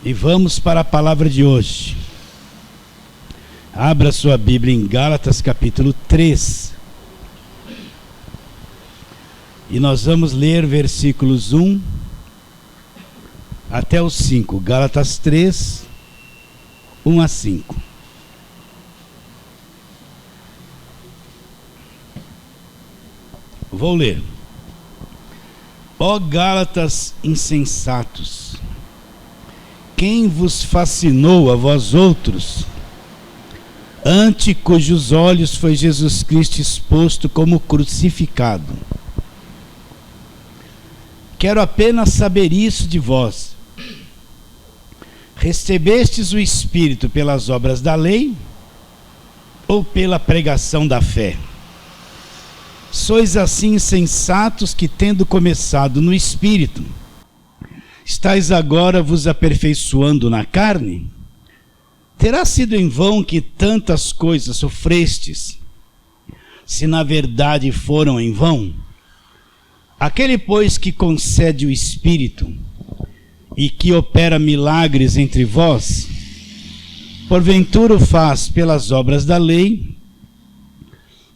E vamos para a palavra de hoje. Abra sua Bíblia em Gálatas capítulo 3. E nós vamos ler versículos 1 até os 5. Gálatas 3, 1 a 5. Vou ler. Ó Gálatas insensatos, quem vos fascinou a vós outros, ante cujos olhos foi Jesus Cristo exposto como crucificado? Quero apenas saber isso de vós. Recebestes o Espírito pelas obras da lei ou pela pregação da fé? Sois assim insensatos que, tendo começado no Espírito, estáis agora vos aperfeiçoando na carne? Terá sido em vão que tantas coisas sofrestes, se na verdade foram em vão? Aquele, pois, que concede o Espírito e que opera milagres entre vós, porventura o faz pelas obras da lei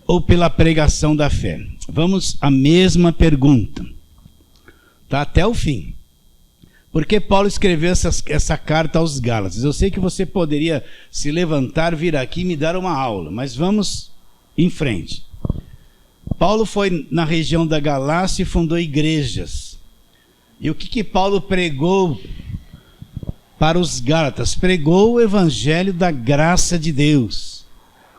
ou pela pregação da fé? Vamos à mesma pergunta, tá? Até o fim. Por que Paulo escreveu essa carta aos Gálatas? Eu sei que você poderia se levantar, vir aqui e me dar uma aula, mas vamos em frente. Paulo foi na região da Galácia e fundou igrejas. E o que Paulo pregou para os Gálatas? Pregou o evangelho da graça de Deus.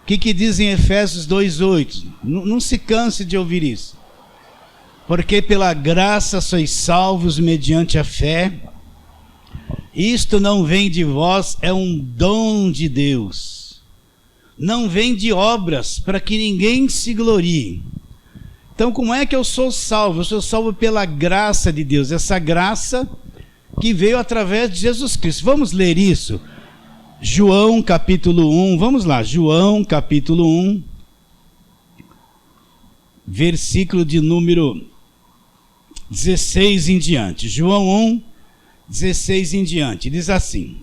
O que diz em Efésios 2:8? Não se canse de ouvir isso. Porque pela graça sois salvos mediante a fé. Isto não vem de vós, é um dom de Deus. Não vem de obras, para que ninguém se glorie. Então, como é que eu sou salvo? Eu sou salvo pela graça de Deus. Essa graça que veio através de Jesus Cristo. Vamos ler isso. João capítulo 1, vamos lá. João capítulo 1, versículo de número 16 em diante. João 1, 16 em diante. Diz assim: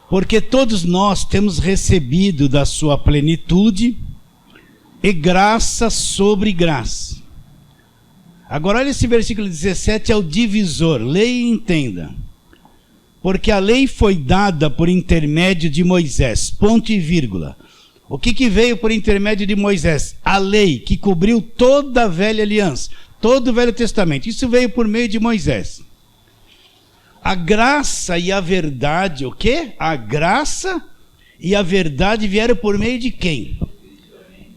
porque todos nós temos recebido da sua plenitude e graça sobre graça. Agora olha esse versículo 17, é o divisor. Leia e entenda. Porque a lei foi dada por intermédio de Moisés, ponto e vírgula. O que veio por intermédio de Moisés? A lei que cobriu toda a velha aliança, todo o Velho Testamento. Isso veio por meio de Moisés. A graça e a verdade, o quê? A graça e a verdade vieram por meio de quem?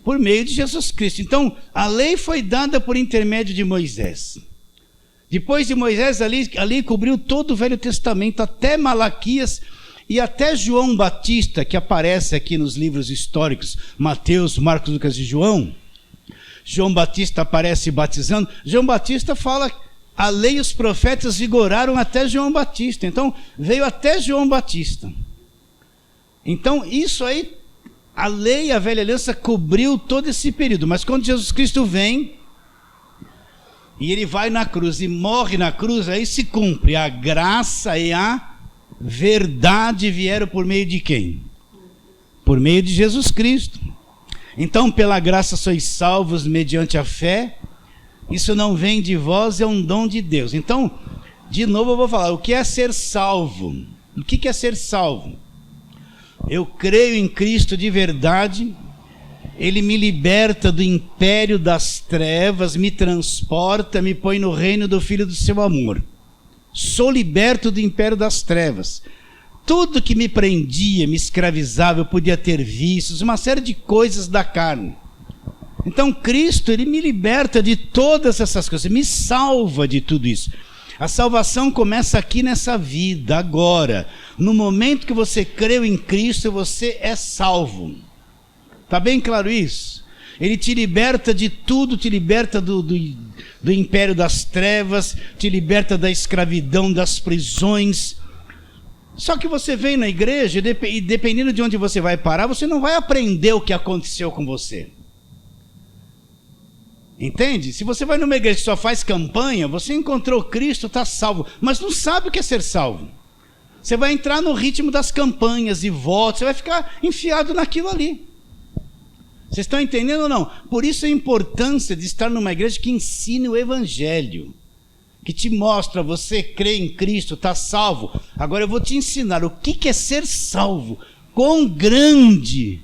Por meio de Jesus Cristo. Então, a lei foi dada por intermédio de Moisés. Depois de Moisés, ali cobriu todo o Velho Testamento, até Malaquias e até João Batista, que aparece aqui nos livros históricos, Mateus, Marcos, Lucas e João. João Batista aparece batizando. João Batista fala, a lei e os profetas vigoraram até João Batista. Então, veio até João Batista. Então, isso aí, a lei e a velha aliança cobriu todo esse período. Mas quando Jesus Cristo vem, e ele vai na cruz e morre na cruz, aí se cumpre. A graça e a verdade vieram por meio de quem? Por meio de Jesus Cristo. Então, pela graça sois salvos mediante a fé. Isso não vem de vós, é um dom de Deus. Então, de novo eu vou falar, o que é ser salvo? O que é ser salvo? Eu creio em Cristo de verdade. Ele me liberta do império das trevas, me transporta, me põe no reino do Filho do seu amor. Sou liberto do império das trevas. Tudo que me prendia, me escravizava, eu podia ter vícios, uma série de coisas da carne. Então Cristo, ele me liberta de todas essas coisas, me salva de tudo isso. A salvação começa aqui nessa vida, agora. No momento que você creu em Cristo, você é salvo. Está bem claro isso? Ele te liberta de tudo, te liberta do império das trevas, te liberta da escravidão, das prisões. Só que você vem na igreja e dependendo de onde você vai parar, você não vai aprender o que aconteceu com você. Entende? Se você vai numa igreja que só faz campanha, você encontrou Cristo, está salvo, mas não sabe o que é ser salvo. Você vai entrar no ritmo das campanhas e votos, você vai ficar enfiado naquilo ali. Vocês estão entendendo ou não? Por isso a importância de estar numa igreja que ensine o evangelho, que te mostra, você crê em Cristo, está salvo. Agora eu vou te ensinar o que é ser salvo. Quão grande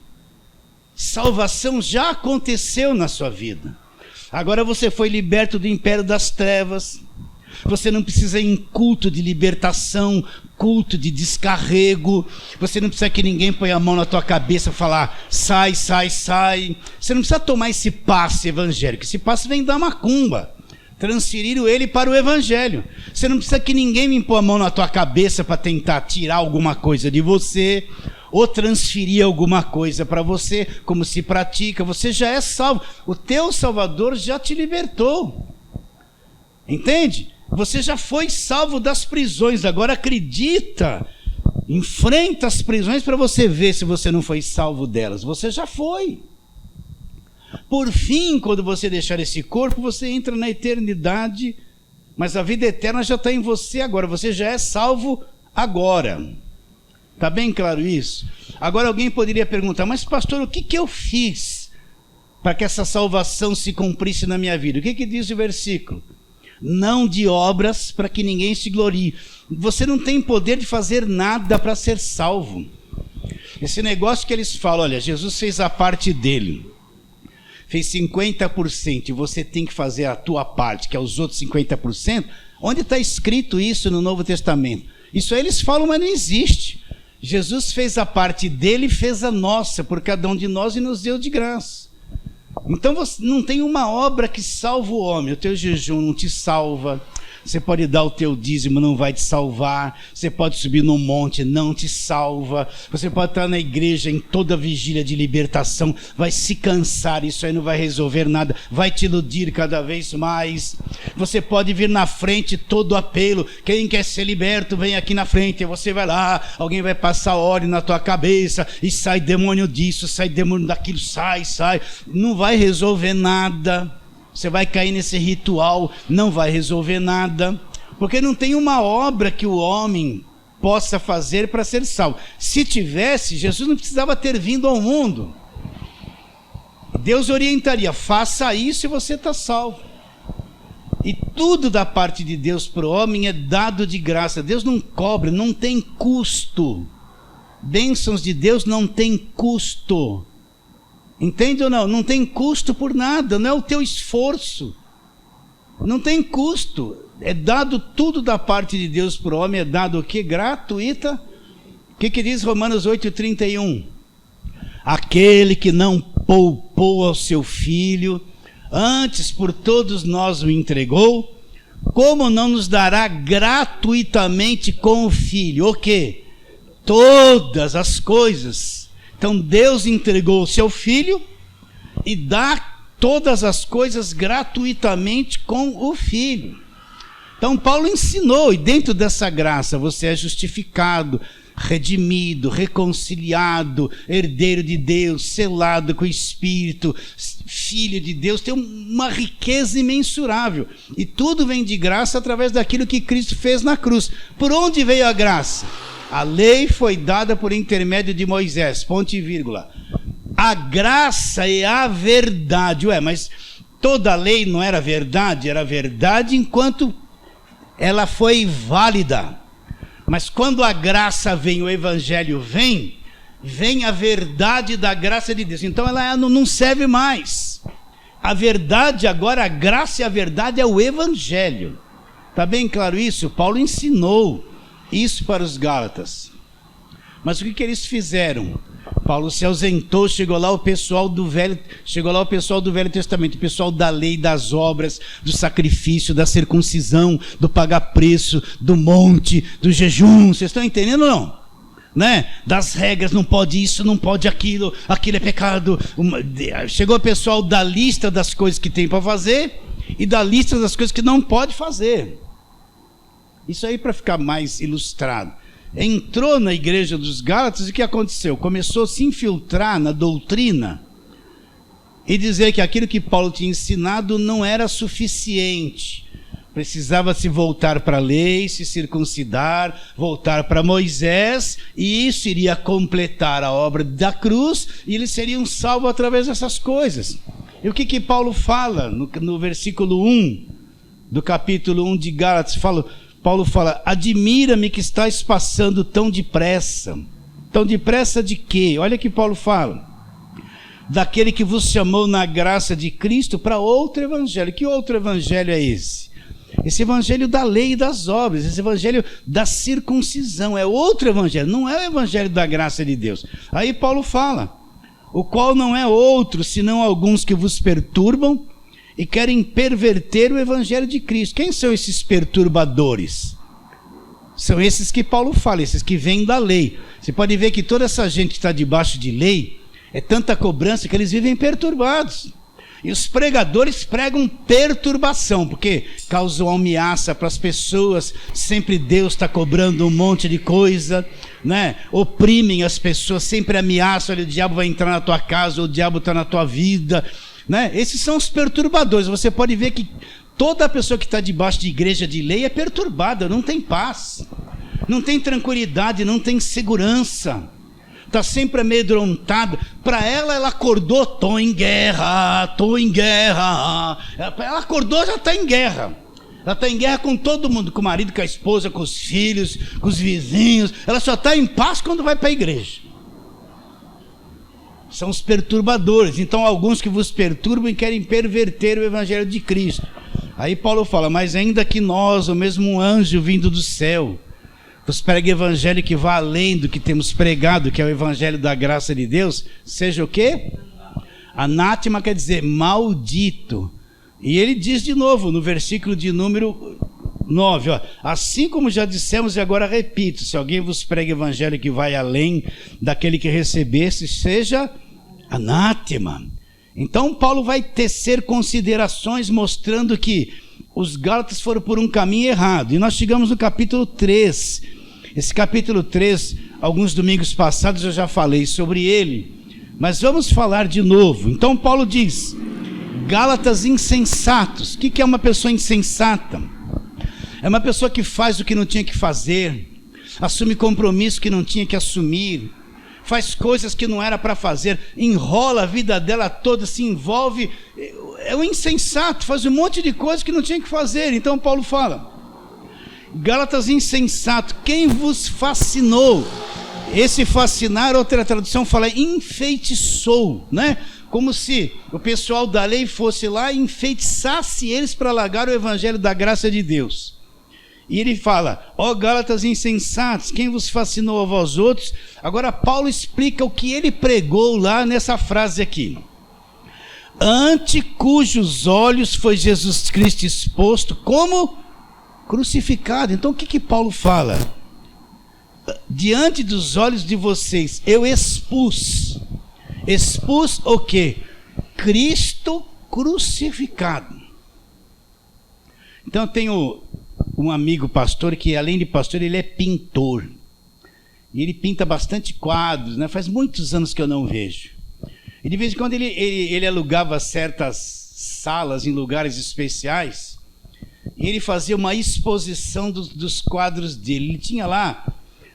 salvação já aconteceu na sua vida. Agora você foi liberto do império das trevas. Você não precisa ir em culto de libertação, culto de descarrego. Você não precisa que ninguém ponha a mão na tua cabeça e falar, sai, sai, sai. Você não precisa tomar esse passe evangélico. Esse passe vem da macumba. Transferiram ele para o evangelho. Você não precisa que ninguém me impor a mão na tua cabeça para tentar tirar alguma coisa de você, ou transferir alguma coisa para você, como se pratica. Você já é salvo. O teu Salvador já te libertou. Entende? Você já foi salvo das prisões. Agora acredita. Enfrenta as prisões para você ver se você não foi salvo delas. Você já foi. Por fim, quando você deixar esse corpo, você entra na eternidade. Mas a vida eterna já está em você agora. Você já é salvo agora. Está bem claro isso? Agora alguém poderia perguntar, mas pastor, o que eu fiz para que essa salvação se cumprisse na minha vida? O que diz o versículo? Não de obras para que ninguém se glorie. Você não tem poder de fazer nada para ser salvo. Esse negócio que eles falam, olha, Jesus fez a parte dele, fez 50% e você tem que fazer a tua parte, que é os outros 50%. Onde está escrito isso no Novo Testamento? Isso aí eles falam, mas não existe. Jesus fez a parte dele e fez a nossa, por cada um de nós, e nos deu de graça. Então você não tem uma obra que salva o homem. O teu jejum não te salva. Você pode dar o teu dízimo, não vai te salvar. Você pode subir no monte, não te salva. Você pode estar na igreja em toda vigília de libertação, vai se cansar, isso aí não vai resolver nada, vai te iludir cada vez mais. Você pode vir na frente todo apelo, quem quer ser liberto vem aqui na frente, e você vai lá, alguém vai passar óleo na tua cabeça, e sai demônio disso, sai demônio daquilo, sai, não vai resolver nada. Você vai cair nesse ritual, não vai resolver nada, porque não tem uma obra que o homem possa fazer para ser salvo. Se tivesse, Jesus não precisava ter vindo ao mundo. Deus orientaria, faça isso e você está salvo. E tudo da parte de Deus para o homem é dado de graça. Deus não cobra, não tem custo. Bênçãos de Deus não tem custo. Entende ou não? Não tem custo por nada, não é o teu esforço. Não tem custo. É dado tudo da parte de Deus para o homem, é dado o quê? Gratuita. O que diz Romanos 8,31? Aquele que não poupou ao seu filho, antes por todos nós o entregou, como não nos dará gratuitamente com o filho? O quê? Todas as coisas. Então Deus entregou o seu filho e dá todas as coisas gratuitamente com o filho. Então Paulo ensinou, e dentro dessa graça você é justificado, redimido, reconciliado, herdeiro de Deus, selado com o Espírito, filho de Deus. Tem uma riqueza imensurável, e tudo vem de graça através daquilo que Cristo fez na cruz. Por onde veio a graça? A lei foi dada por intermédio de Moisés, ponto e vírgula. A graça é a verdade. Mas toda a lei não era verdade? Era verdade enquanto ela foi válida. Mas quando a graça vem, o evangelho vem a verdade da graça de Deus. Então ela não serve mais. A verdade agora, a graça e a verdade é o evangelho. Está bem claro isso? Paulo ensinou isso para os Gálatas. Mas o que eles fizeram? Paulo se ausentou, chegou lá o pessoal do Velho Testamento, o pessoal da lei, das obras, do sacrifício, da circuncisão, do pagar preço, do monte, do jejum. Vocês estão entendendo ou não? Né? Das regras, não pode isso, não pode aquilo, aquilo é pecado. Chegou o pessoal da lista das coisas que tem para fazer e da lista das coisas que não pode fazer. Isso aí para ficar mais ilustrado. Entrou na igreja dos Gálatas e o que aconteceu? Começou a se infiltrar na doutrina e dizer que aquilo que Paulo tinha ensinado não era suficiente, precisava se voltar para a lei, se circuncidar, voltar para Moisés, e isso iria completar a obra da cruz, e eles seriam salvos através dessas coisas. E o que Paulo fala no versículo 1 do capítulo 1 de Gálatas? Paulo fala: admira-me que estáis passando tão depressa. Tão depressa de quê? Olha que Paulo fala: daquele que vos chamou na graça de Cristo para outro evangelho. Que outro evangelho é esse? Esse evangelho da lei e das obras, esse evangelho da circuncisão, é outro evangelho, não é o evangelho da graça de Deus. Aí Paulo fala: o qual não é outro, senão alguns que vos perturbam e querem perverter o evangelho de Cristo. Quem são esses perturbadores? São esses que Paulo fala, esses que vêm da lei. Você pode ver que toda essa gente que está debaixo de lei, é tanta cobrança que eles vivem perturbados. E os pregadores pregam perturbação, porque causam ameaça para as pessoas. Sempre Deus está cobrando um monte de coisa, né? Oprimem as pessoas, sempre ameaçam: olha, o diabo vai entrar na tua casa, o diabo está na tua vida, né? Esses são os perturbadores. Você pode ver que toda pessoa que está debaixo de igreja de lei é perturbada, não tem paz, não tem tranquilidade, não tem segurança. Está sempre amedrontada. Para ela acordou: estou em guerra, estou em guerra. Ela acordou, já está em guerra. Ela está em guerra com todo mundo, com o marido, com a esposa, com os filhos, com os vizinhos. Ela só está em paz quando vai para a igreja. São os perturbadores. Então, alguns que vos perturbam e querem perverter o evangelho de Cristo. Aí Paulo fala: mas ainda que nós, ou mesmo um anjo vindo do céu, vos pregue evangelho que vá além do que temos pregado, que é o evangelho da graça de Deus, seja o quê? Anátema quer dizer maldito. E ele diz de novo no versículo de número 9, ó: assim como já dissemos e agora repito, se alguém vos pregue evangelho que vai além daquele que recebesse, seja anátema. Então Paulo vai tecer considerações mostrando que os Gálatas foram por um caminho errado. E nós chegamos no capítulo 3. Esse capítulo 3, alguns domingos passados eu já falei sobre ele, mas vamos falar de novo. Então Paulo diz: Gálatas insensatos. O que é uma pessoa insensata? É uma pessoa que faz o que não tinha que fazer, assume compromisso que não tinha que assumir, faz coisas que não era para fazer, enrola a vida dela toda, se envolve. É um insensato, faz um monte de coisas que não tinha que fazer. Então Paulo fala: Gálatas insensato, quem vos fascinou? Esse fascinar, outra tradução fala enfeitiçou, né? Como se o pessoal da lei fosse lá e enfeitiçasse eles para largar o evangelho da graça de Deus. E ele fala: ó Gálatas insensatos, quem vos fascinou a vós outros? Agora Paulo explica o que ele pregou lá nessa frase aqui: ante cujos olhos foi Jesus Cristo exposto como crucificado. Então o que Paulo fala? Diante dos olhos de vocês eu expus o quê? Cristo crucificado. Então eu tenho um amigo pastor que, além de pastor, ele é pintor. E ele pinta bastante quadros, né? Faz muitos anos que eu não vejo. E de vez em quando ele alugava certas salas em lugares especiais, e ele fazia uma exposição dos quadros dele. Ele tinha lá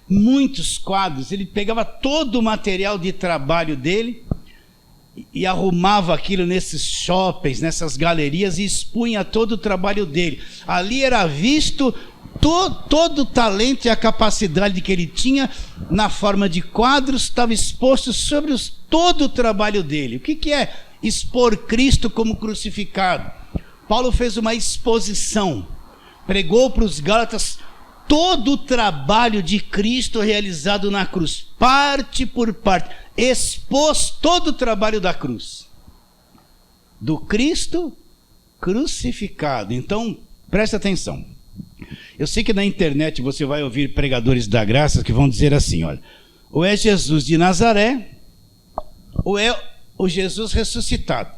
muitos quadros. Ele pegava todo o material de trabalho dele e arrumava aquilo nesses shoppings, nessas galerias, e expunha todo o trabalho dele. Ali era visto todo o talento e a capacidade que ele tinha na forma de quadros, estava exposto sobre todo o trabalho dele. O que é expor Cristo como crucificado? Paulo fez uma exposição, pregou para os Gálatas todo o trabalho de Cristo realizado na cruz, parte por parte, expôs todo o trabalho da cruz, do Cristo crucificado. Então, presta atenção. Eu sei que na internet você vai ouvir pregadores da graça que vão dizer assim, olha, ou é Jesus de Nazaré, ou é o Jesus ressuscitado.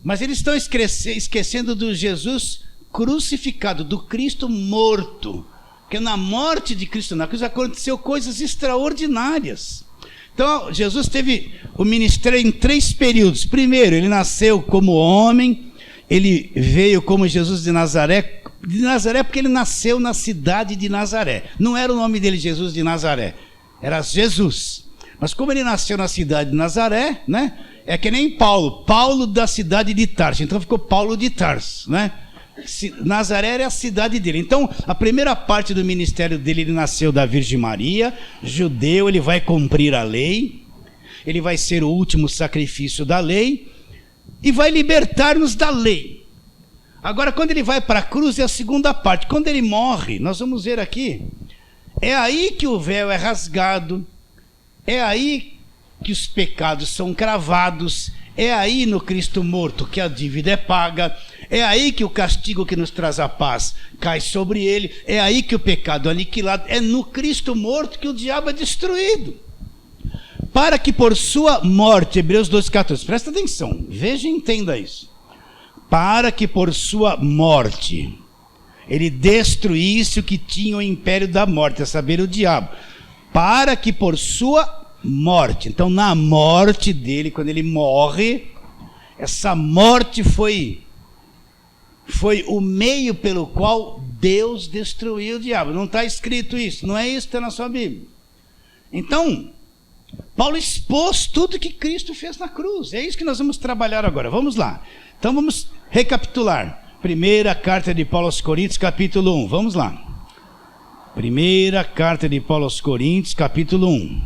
Mas eles estão esquecendo do Jesus crucificado, do Cristo morto. Porque na morte de Cristo na cruz aconteceu coisas extraordinárias. Então, Jesus teve o ministério em 3 períodos. Primeiro, ele nasceu como homem, ele veio como Jesus de Nazaré, de Nazaré porque ele nasceu na cidade de Nazaré. Não era o nome dele Jesus de Nazaré, era Jesus. Mas como ele nasceu na cidade de Nazaré, né? É que nem Paulo da cidade de Tarso. Então ficou Paulo de Tarso, né? Nazaré era a cidade dele. Então a primeira parte do ministério dele, ele nasceu da Virgem Maria, judeu, ele vai cumprir a lei, ele vai ser o último sacrifício da lei e vai libertar-nos da lei. Agora, quando ele vai para a cruz, é a segunda parte. Quando ele morre, nós vamos ver aqui, é aí que o véu é rasgado, é aí que os pecados são cravados, é aí no Cristo morto que a dívida é paga, é aí que o castigo que nos traz a paz cai sobre ele, é aí que o pecado é aniquilado, é no Cristo morto que o diabo é destruído. Para que por sua morte, Hebreus 12,14, presta atenção, veja e entenda isso. Para que por sua morte ele destruísse o que tinha o império da morte, a saber, o diabo. Para que por sua morte, então na morte dele, quando ele morre, essa morte foi o meio pelo qual Deus destruiu o diabo. Não está escrito isso, não é isso que está na sua Bíblia. Então, Paulo expôs tudo que Cristo fez na cruz. É isso que nós vamos trabalhar agora. Vamos lá. Então vamos recapitular. Primeira carta de Paulo aos Coríntios, capítulo 1. Vamos lá. Primeira carta de Paulo aos Coríntios, capítulo 1.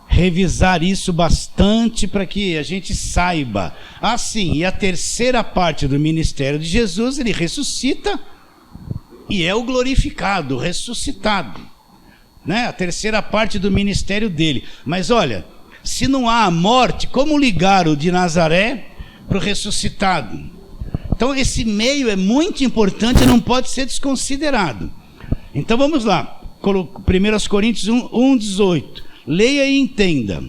Revisar isso bastante para que a gente saiba. Assim, e a terceira parte do ministério de Jesus, ele ressuscita e é o glorificado, o ressuscitado, né? A terceira parte do ministério dele. Mas olha, se não há a morte, como ligar o de Nazaré para o ressuscitado? Então esse meio é muito importante e não pode ser desconsiderado. Então vamos lá, 1 Coríntios 1:18. Leia e entenda.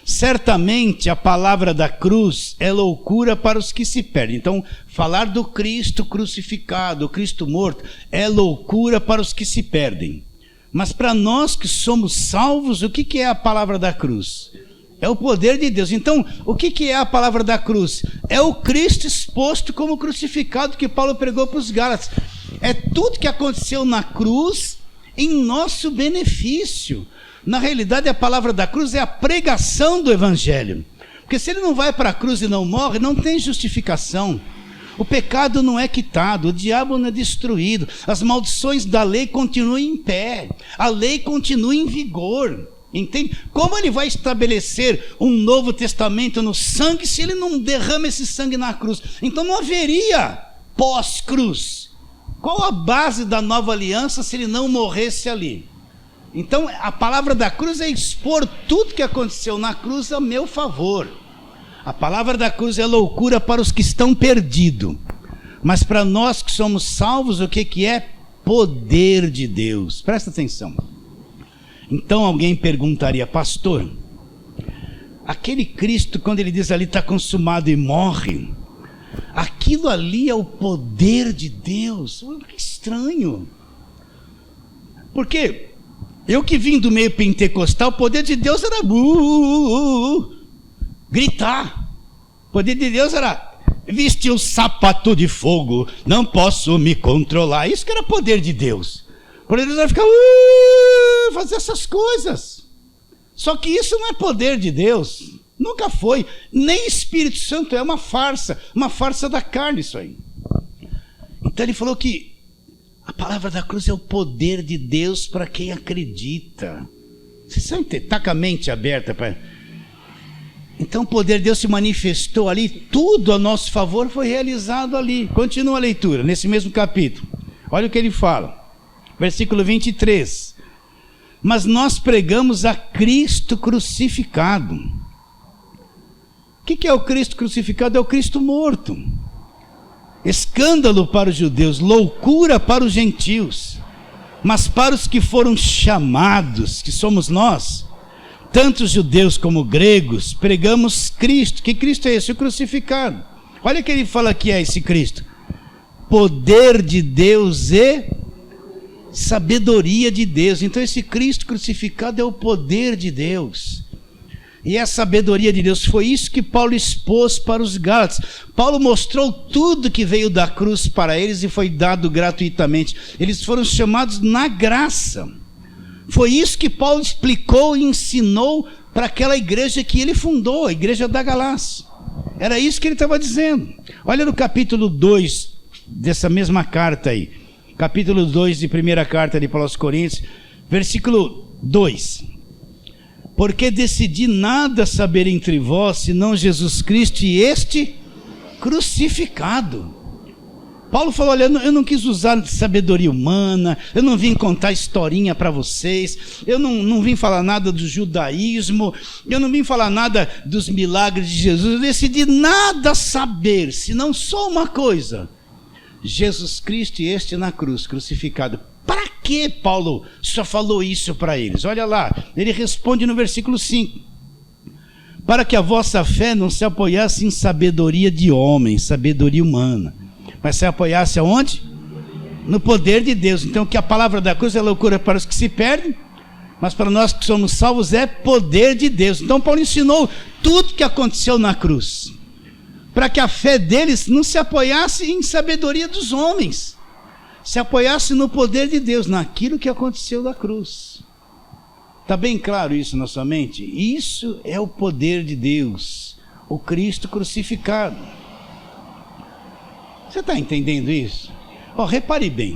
Certamente a palavra da cruz é loucura para os que se perdem. Então, falar do Cristo crucificado, o Cristo morto, é loucura para os que se perdem. Mas para nós que somos salvos, o que é a palavra da cruz? É o poder de Deus. Então, o que é a palavra da cruz? É o Cristo exposto como crucificado que Paulo pregou para os Gálatas. É tudo que aconteceu na cruz em nosso benefício. Na realidade, a palavra da cruz é a pregação do Evangelho. Porque se ele não vai para a cruz e não morre, não tem justificação. O pecado não é quitado, o diabo não é destruído, as maldições da lei continuam em pé, a lei continua em vigor. Entende? Como ele vai estabelecer um novo testamento no sangue se ele não derrama esse sangue na cruz? Então não haveria pós-cruz. Qual a base da nova aliança se ele não morresse ali? Então a palavra da cruz é expor tudo que aconteceu na cruz a meu favor. A palavra da cruz é loucura para os que estão perdidos, mas para nós que somos salvos, o que é? Poder de Deus. Presta atenção. Então alguém perguntaria: pastor, aquele Cristo, quando ele diz ali está consumado e morre, aquilo ali é o poder de Deus? Que estranho. Porque eu que vim do meio pentecostal, o poder de Deus era gritar. O poder de Deus era vestir o sapato de fogo, não posso me controlar. Isso que era poder de Deus. O poder de Deus era ficar fazer essas coisas. Só que isso não é poder de Deus. Nunca foi. Nem Espírito Santo, é uma farsa da carne isso aí. Então ele falou que a palavra da cruz é o poder de Deus para quem acredita. Vocês estão com a mente aberta para... Então o poder de Deus se manifestou ali, tudo a nosso favor foi realizado ali. Continua a leitura, nesse mesmo capítulo. Olha o que ele fala. Versículo 23. Mas nós pregamos a Cristo crucificado. O que é o Cristo crucificado? É o Cristo morto. Escândalo para os judeus, loucura para os gentios, mas para os que foram chamados, que somos nós, tanto judeus como gregos, pregamos Cristo. Que Cristo é esse? O crucificado. Olha o que ele fala que é esse Cristo: poder de Deus e sabedoria de Deus. Então esse Cristo crucificado é o poder de Deus. E a sabedoria de Deus, foi isso que Paulo expôs para os Gálatas. Paulo mostrou tudo que veio da cruz para eles e foi dado gratuitamente. Eles foram chamados na graça. Foi isso que Paulo explicou e ensinou para aquela igreja que ele fundou, a igreja da Galácia. Era isso que ele estava dizendo. Olha no capítulo 2 dessa mesma carta aí. Capítulo 2 de primeira carta de Paulo aos Coríntios, versículo 2. Porque decidi nada saber entre vós, senão Jesus Cristo e este crucificado. Paulo falou, olha, eu não quis usar sabedoria humana, eu não vim contar historinha para vocês, eu não vim falar nada do judaísmo, eu não vim falar nada dos milagres de Jesus, eu decidi nada saber, senão só uma coisa, Jesus Cristo e este na cruz, crucificado. Para que Paulo só falou isso para eles? Olha lá, ele responde no versículo 5. Para que a vossa fé não se apoiasse em sabedoria de homem, sabedoria humana, mas se apoiasse aonde? No poder de Deus. Então que a palavra da cruz é loucura para os que se perdem, mas para nós que somos salvos é poder de Deus. Então Paulo ensinou tudo que aconteceu na cruz, para que a fé deles não se apoiasse em sabedoria dos homens, se apoiasse no poder de Deus, naquilo que aconteceu na cruz. Está bem claro isso na sua mente? Isso é o poder de Deus, o Cristo crucificado. Você está entendendo isso? Repare bem.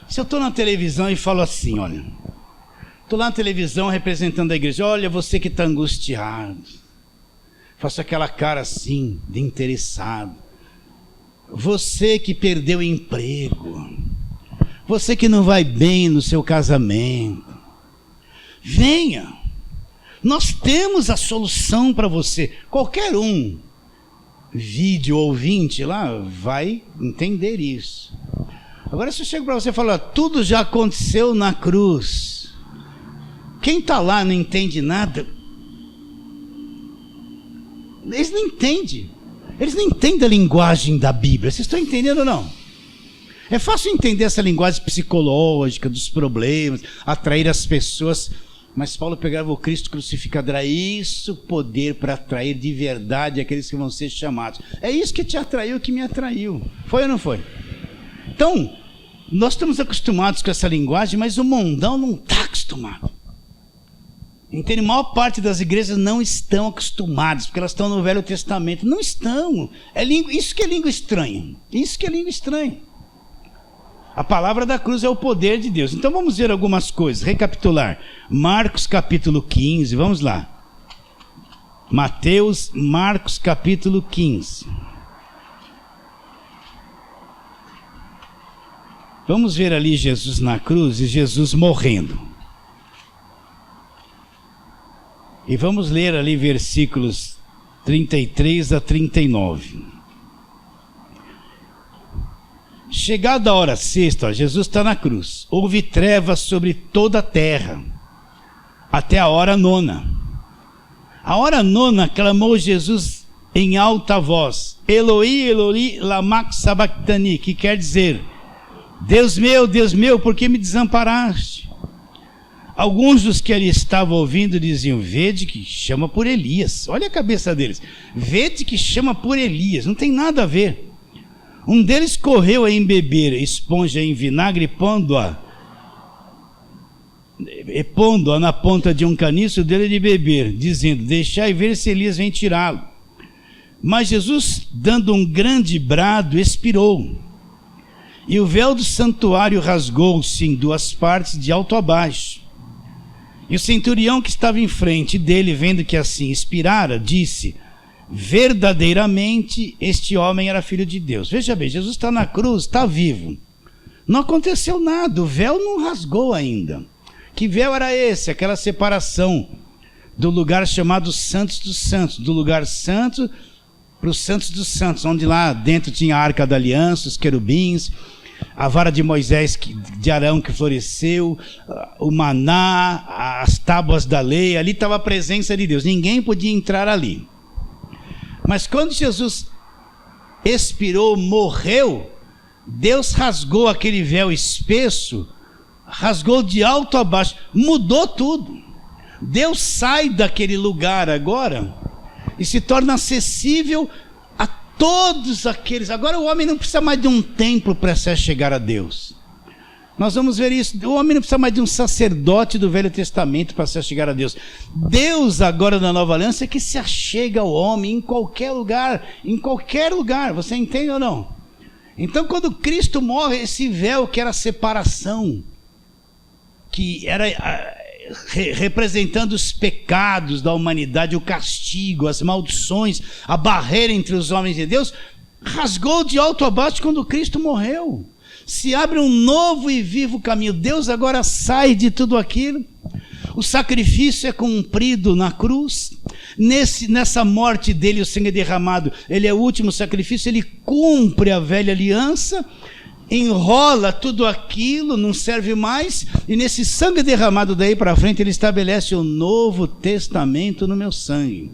Se eu estou na televisão e falo assim, olha, estou lá na televisão representando a igreja, olha, você que está angustiado, faço aquela cara assim, de interessado. Você que perdeu o emprego, você que não vai bem no seu casamento, venha, nós temos a solução para você. Qualquer um, vídeo ouvinte lá, vai entender isso. Agora se eu chego para você e falar, tudo já aconteceu na cruz, quem está lá não entende nada, eles não entendem. Eles não entendem a linguagem da Bíblia. Vocês estão entendendo ou não? É fácil entender essa linguagem psicológica dos problemas, atrair as pessoas. Mas Paulo pegava o Cristo crucificado. Era isso poder para atrair de verdade aqueles que vão ser chamados. É isso que te atraiu, que me atraiu. Foi ou não foi? Então, nós estamos acostumados com essa linguagem, mas o mundão não está acostumado. Entende? A maior parte das igrejas não estão acostumadas, porque elas estão no Velho Testamento. Não estão. Isso que é língua estranha. Isso que é língua estranha. A palavra da cruz é o poder de Deus. Então vamos ver algumas coisas. Recapitular. Marcos capítulo 15. Vamos lá. Marcos capítulo 15. Vamos ver ali Jesus na cruz e Jesus morrendo. E vamos ler ali versículos 33 a 39. Chegada a hora sexta, Jesus está na cruz. Houve trevas sobre toda a terra, até a hora nona. A hora nona clamou Jesus em alta voz: Eloi, Eloi, lama sabachthani, que quer dizer: Deus meu, por que me desamparaste? Alguns dos que ali estavam ouvindo diziam: vede que chama por Elias. Olha a cabeça deles. Vede que chama por Elias. Não tem nada a ver. Um deles correu a embeber esponja em vinagre, pondo-a na ponta de um caniço dele de beber, dizendo: deixai ver se Elias vem tirá-lo. Mas Jesus, dando um grande brado, expirou. E o véu do santuário rasgou-se em duas partes, de alto a baixo. E o centurião que estava em frente dele, vendo que assim expirara, disse: verdadeiramente este homem era filho de Deus. Veja bem, Jesus está na cruz, está vivo. Não aconteceu nada, o véu não rasgou ainda. Que véu era esse? Aquela separação do lugar chamado Santos dos Santos, do lugar santo para os Santos dos Santos, onde lá dentro tinha a Arca da Aliança, os querubins, a vara de Moisés, de Arão que floresceu, o maná, as tábuas da lei. Ali estava a presença de Deus, ninguém podia entrar ali. Mas quando Jesus expirou, morreu, Deus rasgou aquele véu espesso, rasgou de alto a baixo, mudou tudo. Deus sai daquele lugar agora e se torna acessível a todos aqueles. Agora o homem não precisa mais de um templo para se chegar a Deus. Nós vamos ver isso. O homem não precisa mais de um sacerdote do Velho Testamento para se chegar a Deus. Deus agora na Nova Aliança é que se achega ao homem em qualquer lugar. Em qualquer lugar. Você entende ou não? Então quando Cristo morre, esse véu que era a separação, que era representando os pecados da humanidade, o castigo, as maldições, a barreira entre os homens e Deus, rasgou de alto a baixo quando Cristo morreu. Se abre um novo e vivo caminho. Deus agora sai de tudo aquilo. O sacrifício é cumprido na cruz. Nessa morte dele, o sangue derramado, ele é o último sacrifício. Ele cumpre a velha aliança, enrola tudo aquilo, não serve mais, e nesse sangue derramado daí para frente ele estabelece o novo testamento no meu sangue.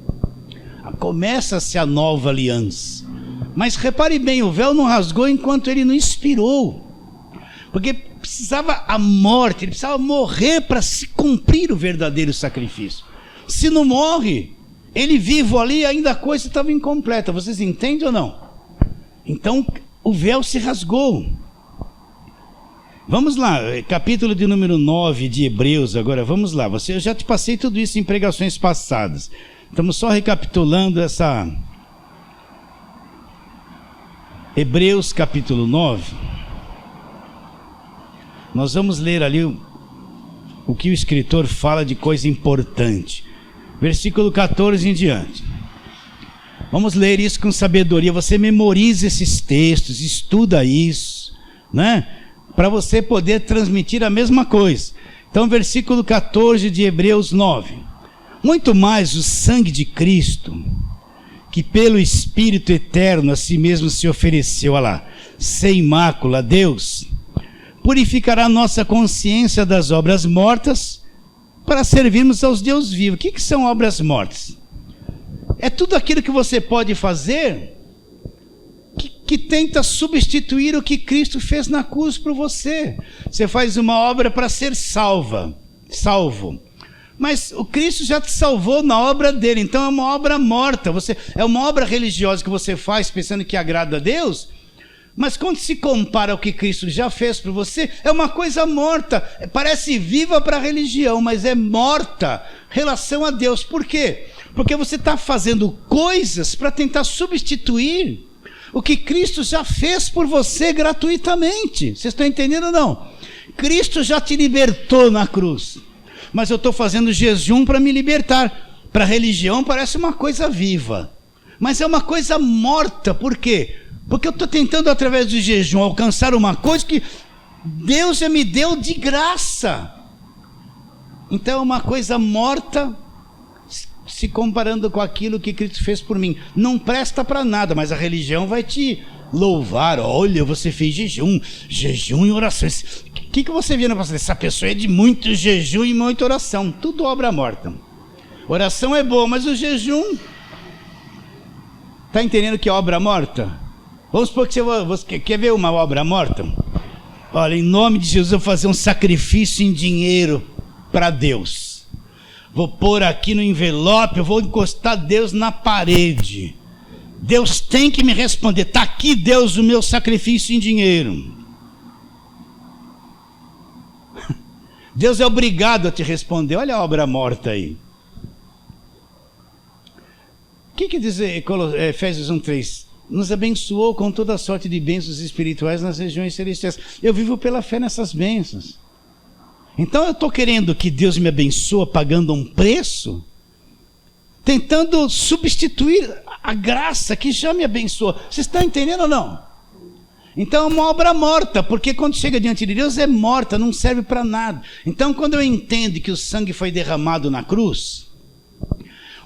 Começa-se a nova aliança. Mas repare bem, o véu não rasgou enquanto ele não expirou, porque precisava a morte, ele precisava morrer para se cumprir o verdadeiro sacrifício. Se não morre, ele vivo ali, ainda a coisa estava incompleta. Vocês entendem ou não? Então o véu se rasgou. Vamos lá, capítulo de número 9 de Hebreus agora, vamos lá. Eu já te passei tudo isso em pregações passadas. Estamos só recapitulando essa... Hebreus capítulo 9. Nós vamos ler ali o que o escritor fala de coisa importante. Versículo 14 em diante. Vamos ler isso com sabedoria. Você memoriza esses textos, estuda isso, né? Para você poder transmitir a mesma coisa. Então, versículo 14 de Hebreus 9. Muito mais o sangue de Cristo, que pelo Espírito eterno a si mesmo se ofereceu, olha lá, sem mácula a Deus, purificará nossa consciência das obras mortas para servirmos aos Deus vivos. O que são obras mortas? É tudo aquilo que você pode fazer que tenta substituir o que Cristo fez na cruz por você. Você faz uma obra para ser salvo. Mas o Cristo já te salvou na obra dele, então é uma obra morta. É uma obra religiosa que você faz pensando que agrada a Deus, mas quando se compara ao que Cristo já fez por você, é uma coisa morta. Parece viva para a religião, mas é morta em relação a Deus. Por quê? Porque você está fazendo coisas para tentar substituir o que Cristo já fez por você gratuitamente. Vocês estão entendendo ou não? Cristo já te libertou na cruz, mas eu estou fazendo jejum para me libertar. Para a religião parece uma coisa viva, mas é uma coisa morta. Por quê? Porque eu estou tentando através do jejum alcançar uma coisa que Deus já me deu de graça. Então é uma coisa morta se comparando com aquilo que Cristo fez por mim. Não presta para nada, mas a religião vai te louvar. Olha, você fez jejum e orações. O que você vê na pastora? Essa pessoa é de muito jejum e muita oração. Tudo obra morta. Oração é boa, mas o jejum... Está entendendo que é obra morta? Vamos supor que você quer ver uma obra morta? Olha, em nome de Jesus eu vou fazer um sacrifício em dinheiro para Deus. Vou pôr aqui no envelope, eu vou encostar Deus na parede. Deus tem que me responder. Está aqui, Deus, o meu sacrifício em dinheiro. Deus é obrigado a te responder. Olha a obra morta aí. O que diz Efésios 1:3? Nos abençoou com toda sorte de bênçãos espirituais nas regiões celestiais. Eu vivo pela fé nessas bênçãos. Então eu estou querendo que Deus me abençoe pagando um preço, tentando substituir a graça que já me abençoou. Vocês estão entendendo ou não? Então é uma obra morta, porque quando chega diante de Deus é morta, não serve para nada. Então quando eu entendo que o sangue foi derramado na cruz,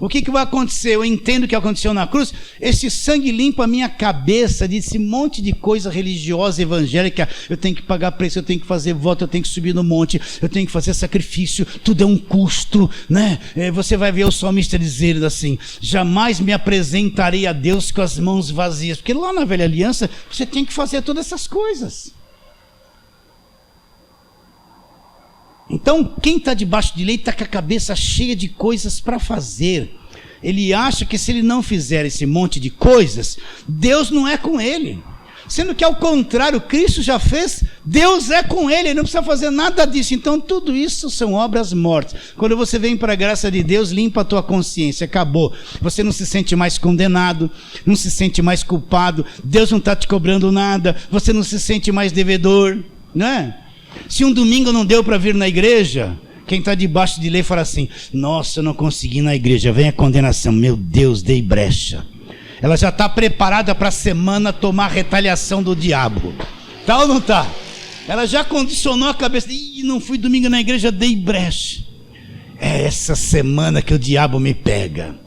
o que vai acontecer? Eu entendo o que aconteceu na cruz. Esse sangue limpa a minha cabeça desse monte de coisa religiosa, evangélica. Eu tenho que pagar preço, eu tenho que fazer voto, eu tenho que subir no monte, eu tenho que fazer sacrifício, tudo é um custo, né? Você vai ver o salmista dizer assim: jamais me apresentarei a Deus com as mãos vazias, porque lá na velha aliança você tem que fazer todas essas coisas. Então, quem está debaixo de lei está com a cabeça cheia de coisas para fazer. Ele acha que se ele não fizer esse monte de coisas, Deus não é com ele. Sendo que ao contrário, Cristo já fez, Deus é com ele não precisa fazer nada disso. Então tudo isso são obras mortas. Quando você vem para a graça de Deus, limpa a tua consciência, acabou. Você não se sente mais condenado, não se sente mais culpado, Deus não está te cobrando nada, você não se sente mais devedor, não é? Se um domingo não deu para vir na igreja, quem está debaixo de lei fala assim: nossa, eu não consegui ir na igreja, vem a condenação, meu Deus, dei brecha. Ela já está preparada para a semana tomar retaliação do diabo. Tá ou não tá? Ela já condicionou a cabeça. Ih, não fui domingo na igreja, dei brecha. É essa semana que o diabo me pega.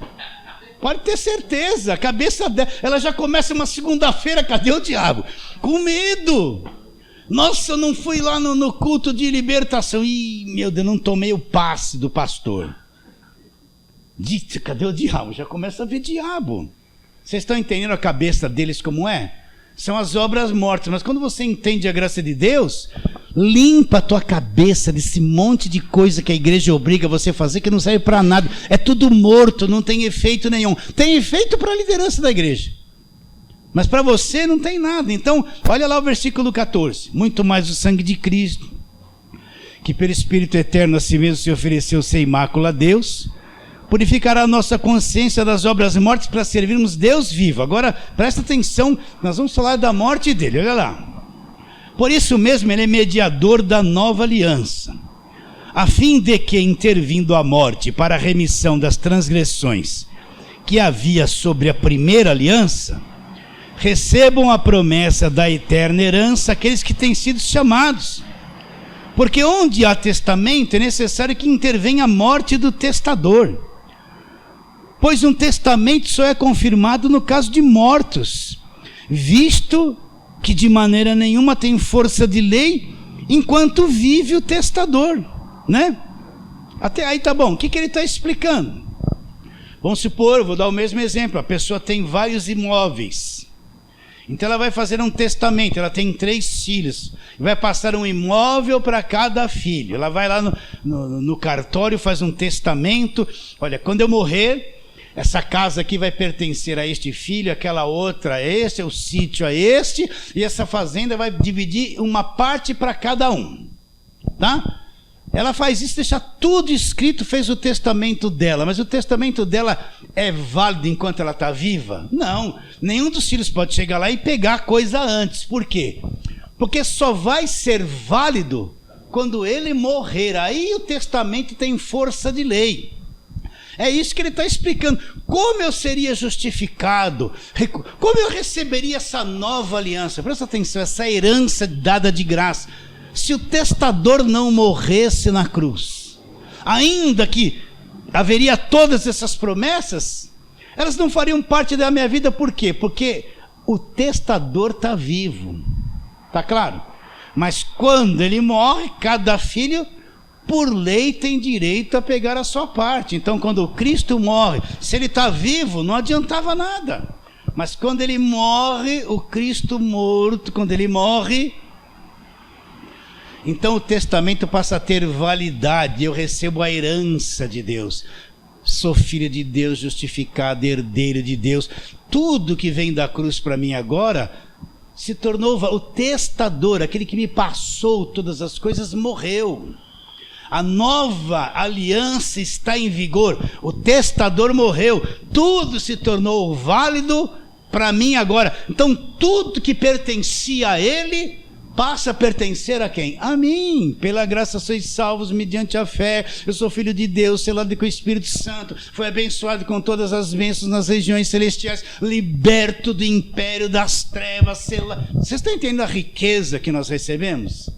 Pode ter certeza, a cabeça dela, ela já começa uma segunda-feira, cadê o diabo? Com medo. Nossa, eu não fui lá no culto de libertação. Ih, meu Deus, não tomei o passe do pastor. Dito, cadê o diabo? Já começa a ver diabo. Vocês estão entendendo a cabeça deles como é? São as obras mortas. Mas quando você entende a graça de Deus, limpa a tua cabeça desse monte de coisa que a igreja obriga você a fazer, que não serve para nada. É tudo morto, não tem efeito nenhum. Tem efeito para a liderança da igreja, mas para você não tem nada. Então, olha lá o versículo 14. Muito mais o sangue de Cristo, que pelo Espírito eterno a si mesmo se ofereceu sem mácula a Deus, purificará a nossa consciência das obras mortas para servirmos Deus vivo. Agora, presta atenção, nós vamos falar da morte dele, olha lá. Por isso mesmo, ele é mediador da nova aliança, a fim de que, intervindo a morte para a remissão das transgressões que havia sobre a primeira aliança, recebam a promessa da eterna herança aqueles que têm sido chamados. Porque onde há testamento, é necessário que intervenha a morte do testador. Pois um testamento só é confirmado no caso de mortos, visto que de maneira nenhuma tem força de lei enquanto vive o testador, né? Até aí tá bom. O que ele está explicando? Vamos supor, vou dar o mesmo exemplo, a pessoa tem vários imóveis, então ela vai fazer um testamento, ela tem 3 filhos, vai passar um imóvel para cada filho. Ela vai lá no cartório, faz um testamento: olha, quando eu morrer, essa casa aqui vai pertencer a este filho, aquela outra a este, o sítio a este, e essa fazenda vai dividir uma parte para cada um, tá? Ela faz isso, deixa tudo escrito, fez o testamento dela. Mas o testamento dela é válido enquanto ela está viva? Não, nenhum dos filhos pode chegar lá e pegar a coisa antes. Por quê? Porque só vai ser válido quando ele morrer. Aí o testamento tem força de lei. É isso que ele está explicando. Como eu seria justificado? Como eu receberia essa nova aliança? Presta atenção, essa herança dada de graça. Se o testador não morresse na cruz, ainda que haveria todas essas promessas, elas não fariam parte da minha vida. Por quê? Porque o testador está vivo. Está claro? Mas quando ele morre, cada filho, por lei, tem direito a pegar a sua parte. Então, quando o Cristo morre, se ele está vivo, não adiantava nada. Mas quando ele morre, o Cristo morto, quando ele morre, então o testamento passa a ter validade. Eu recebo a herança de Deus. Sou filho de Deus, justificado, herdeiro de Deus. Tudo que vem da cruz para mim agora se tornou o testador, aquele que me passou todas as coisas, morreu. A nova aliança está em vigor. O testador morreu. Tudo se tornou válido para mim agora. Então tudo que pertencia a ele passa a pertencer a quem? A mim. Pela graça sois salvos mediante a fé. Eu sou filho de Deus, selado com o Espírito Santo, foi abençoado com todas as bênçãos nas regiões celestiais, liberto do império das trevas. Vocês estão entendendo a riqueza que nós recebemos?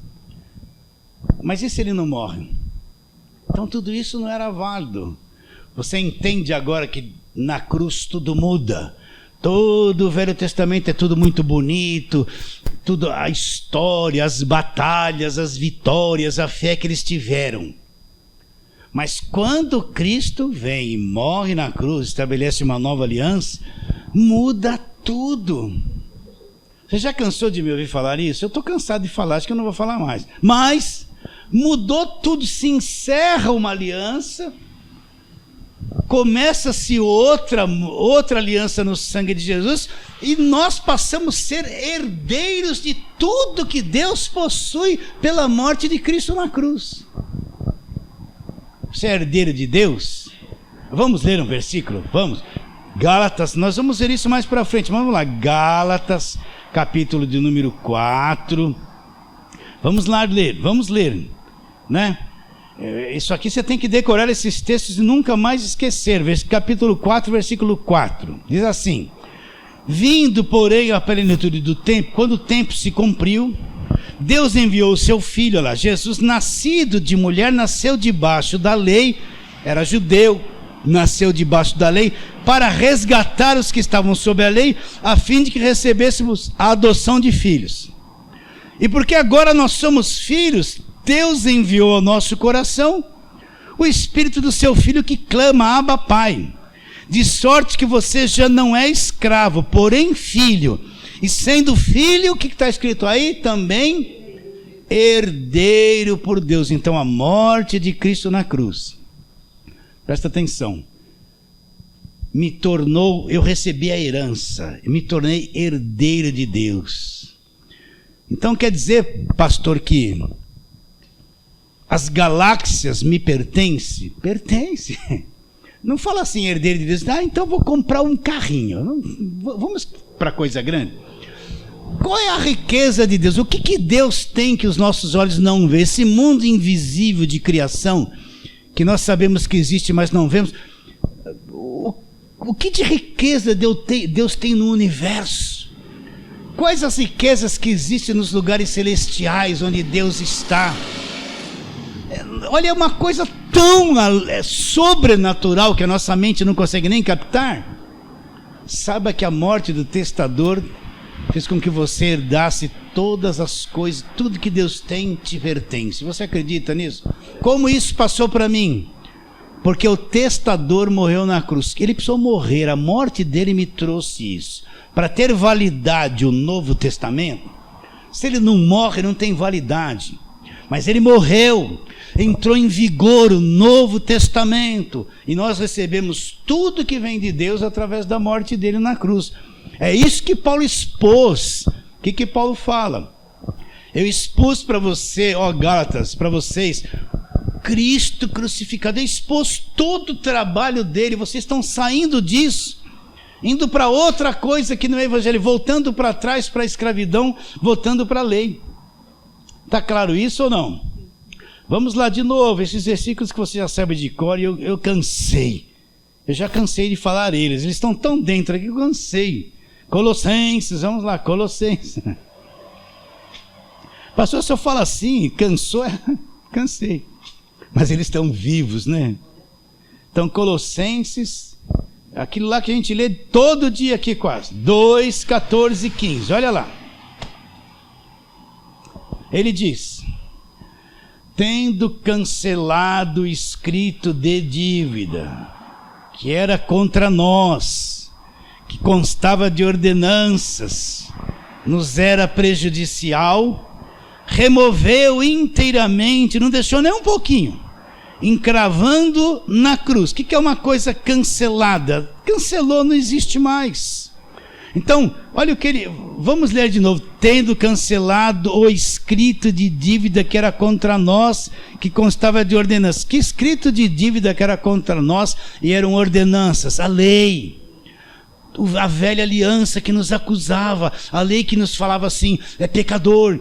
Mas e se ele não morre? Então tudo isso não era válido. Você entende agora que na cruz tudo muda. Todo o Velho Testamento é tudo muito bonito, tudo a história, as batalhas, as vitórias, a fé que eles tiveram. Mas quando Cristo vem e morre na cruz, estabelece uma nova aliança, muda tudo. Você já cansou de me ouvir falar isso? Eu estou cansado de falar, acho que eu não vou falar mais. Mas mudou tudo, se encerra uma aliança, começa-se outra aliança no sangue de Jesus, e nós passamos a ser herdeiros de tudo que Deus possui pela morte de Cristo na cruz. Você é herdeiro de Deus? Vamos ler um versículo? Vamos. Gálatas, nós vamos ver isso mais para frente. Vamos lá, Gálatas, capítulo de número 4. Vamos ler, né? Isso aqui você tem que decorar esses textos e nunca mais esquecer. Capítulo 4, versículo 4. Diz assim: vindo, porém, a plenitude do tempo, quando o tempo se cumpriu, Deus enviou o seu filho, lá, Jesus, nascido de mulher, nasceu debaixo da lei, era judeu, nasceu debaixo da lei, para resgatar os que estavam sob a lei, a fim de que recebêssemos a adoção de filhos. E porque agora nós somos filhos, Deus enviou ao nosso coração o Espírito do seu Filho que clama, Abba, Pai. De sorte que você já não é escravo, porém filho. E sendo filho, o que está escrito aí? Também herdeiro por Deus. Então a morte de Cristo na cruz, presta atenção, eu recebi a herança, me tornei herdeiro de Deus. Então quer dizer, pastor, que as galáxias me pertencem? Pertence. Não fala assim, herdeiro de Deus, então vou comprar um carrinho. Não, vamos para coisa grande. Qual é a riqueza de Deus? O que Deus tem que os nossos olhos não veem? Esse mundo invisível de criação, que nós sabemos que existe, mas não vemos. O que de riqueza Deus tem no universo? Quais as riquezas que existem nos lugares celestiais onde Deus está? Olha, é uma coisa tão sobrenatural que a nossa mente não consegue nem captar. Saiba que a morte do testador fez com que você herdasse todas as coisas, tudo que Deus tem te pertence. Você acredita nisso? Como isso passou para mim? Porque o testador morreu na cruz. Ele precisou morrer, a morte dele me trouxe isso. Para ter validade o Novo Testamento, se ele não morre, não tem validade. Mas ele morreu, entrou em vigor o Novo Testamento, e nós recebemos tudo que vem de Deus através da morte dele na cruz. É isso que Paulo expôs. O que Paulo fala? Eu expus para você, Gálatas, para vocês, Cristo crucificado. Eu expus todo o trabalho dele. Vocês estão saindo disso, indo para outra coisa que não é evangelho, voltando para trás, para a escravidão, voltando para a lei. Está claro isso ou não? Vamos lá de novo, esses versículos que você já sabe de cor, e eu cansei. Eu já cansei de falar eles estão tão dentro aqui que eu cansei. Colossenses, vamos lá, Colossenses. Pastor, se eu falo assim, cansou? Cansei. Mas eles estão vivos, né? Então, Colossenses, aquilo lá que a gente lê todo dia aqui quase, 2, 14 e 15, olha lá. Ele diz: tendo cancelado o escrito de dívida, que era contra nós, que constava de ordenanças, nos era prejudicial, removeu inteiramente, não deixou nem um pouquinho, encravando na cruz. O que é uma coisa cancelada? Cancelou, não existe mais. Então, olha o que ele... Vamos ler de novo. Tendo cancelado o escrito de dívida que era contra nós, que constava de ordenanças. Que escrito de dívida que era contra nós? E eram ordenanças, a lei, a velha aliança que nos acusava, a lei que nos falava assim, é pecador,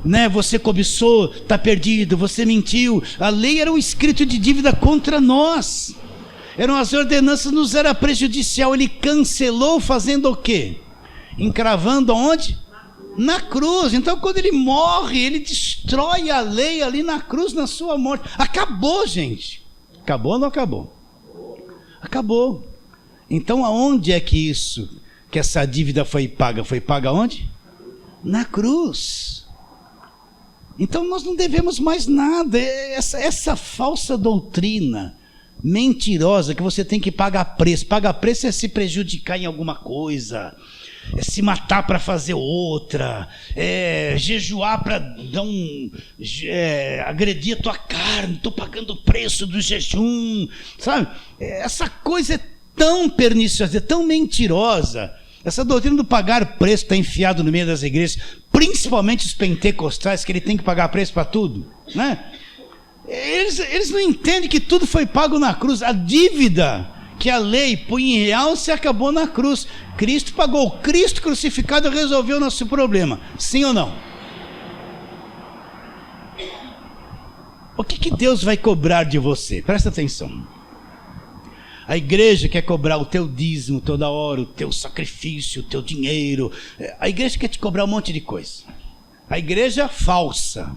né? Você cobiçou, está perdido, você mentiu. A lei era um escrito de dívida contra nós. Eram as ordenanças, nos era prejudicial. Ele cancelou fazendo o quê? Encravando aonde? Na cruz. Então quando ele morre, ele destrói a lei ali na cruz, na sua morte. Acabou, gente. Acabou ou não acabou? Acabou. Então aonde é que essa dívida foi paga? Foi paga onde? Na cruz. Então nós não devemos mais nada. Essa falsa doutrina mentirosa que você tem que pagar preço. Pagar preço é se prejudicar em alguma coisa. se matar para fazer outra, jejuar para agredir a tua carne, estou pagando o preço do jejum, sabe? Essa coisa é tão perniciosa, é tão mentirosa. Essa doutrina do pagar preço está enfiado no meio das igrejas, principalmente os pentecostais, que ele tem que pagar preço para tudo, né? Eles não entendem que tudo foi pago na cruz. A dívida que a lei punha em real se acabou na cruz. Cristo pagou. Cristo crucificado resolveu o nosso problema. Sim ou não? O que Deus vai cobrar de você? Presta atenção. A igreja quer cobrar o teu dízimo toda hora, o teu sacrifício, o teu dinheiro. A igreja quer te cobrar um monte de coisa. A igreja falsa.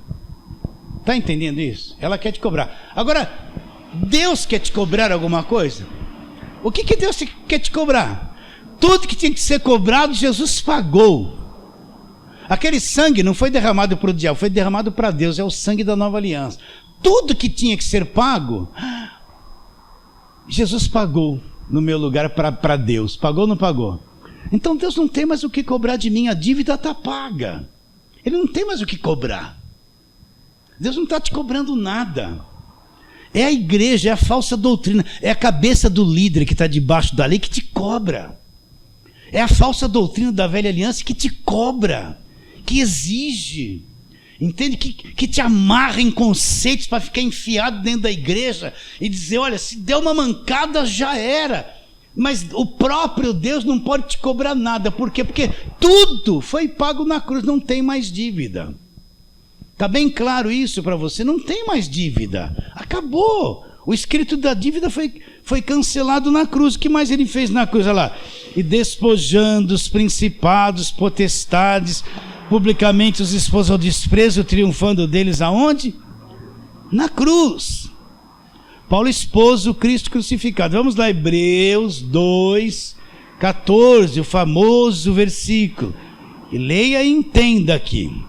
Está entendendo isso? Ela quer te cobrar. Agora, Deus quer te cobrar alguma coisa? O que Deus quer te cobrar? Tudo que tinha que ser cobrado, Jesus pagou. Aquele sangue não foi derramado para o diabo, foi derramado para Deus. É o sangue da nova aliança. Tudo que tinha que ser pago, Jesus pagou no meu lugar para Deus. Pagou ou não pagou? Então Deus não tem mais o que cobrar de mim. A dívida está paga. Ele não tem mais o que cobrar. Deus não está te cobrando nada. É a igreja, é a falsa doutrina, é a cabeça do líder que está debaixo da lei que te cobra. É a falsa doutrina da velha aliança que te cobra, que exige, entende? Que te amarra em conceitos para ficar enfiado dentro da igreja e dizer, olha, se der uma mancada já era. Mas o próprio Deus não pode te cobrar nada. Por quê? Porque tudo foi pago na cruz, não tem mais dívida. Está bem claro isso para você? Não tem mais dívida. Acabou. O escrito da dívida foi cancelado na cruz. O que mais ele fez na cruz? Olha lá. E despojando os principados, potestades, publicamente os expôs ao desprezo, triunfando deles aonde? Na cruz. Paulo expôs o Cristo crucificado. Vamos lá, Hebreus 2:14, o famoso versículo. E leia e entenda aqui.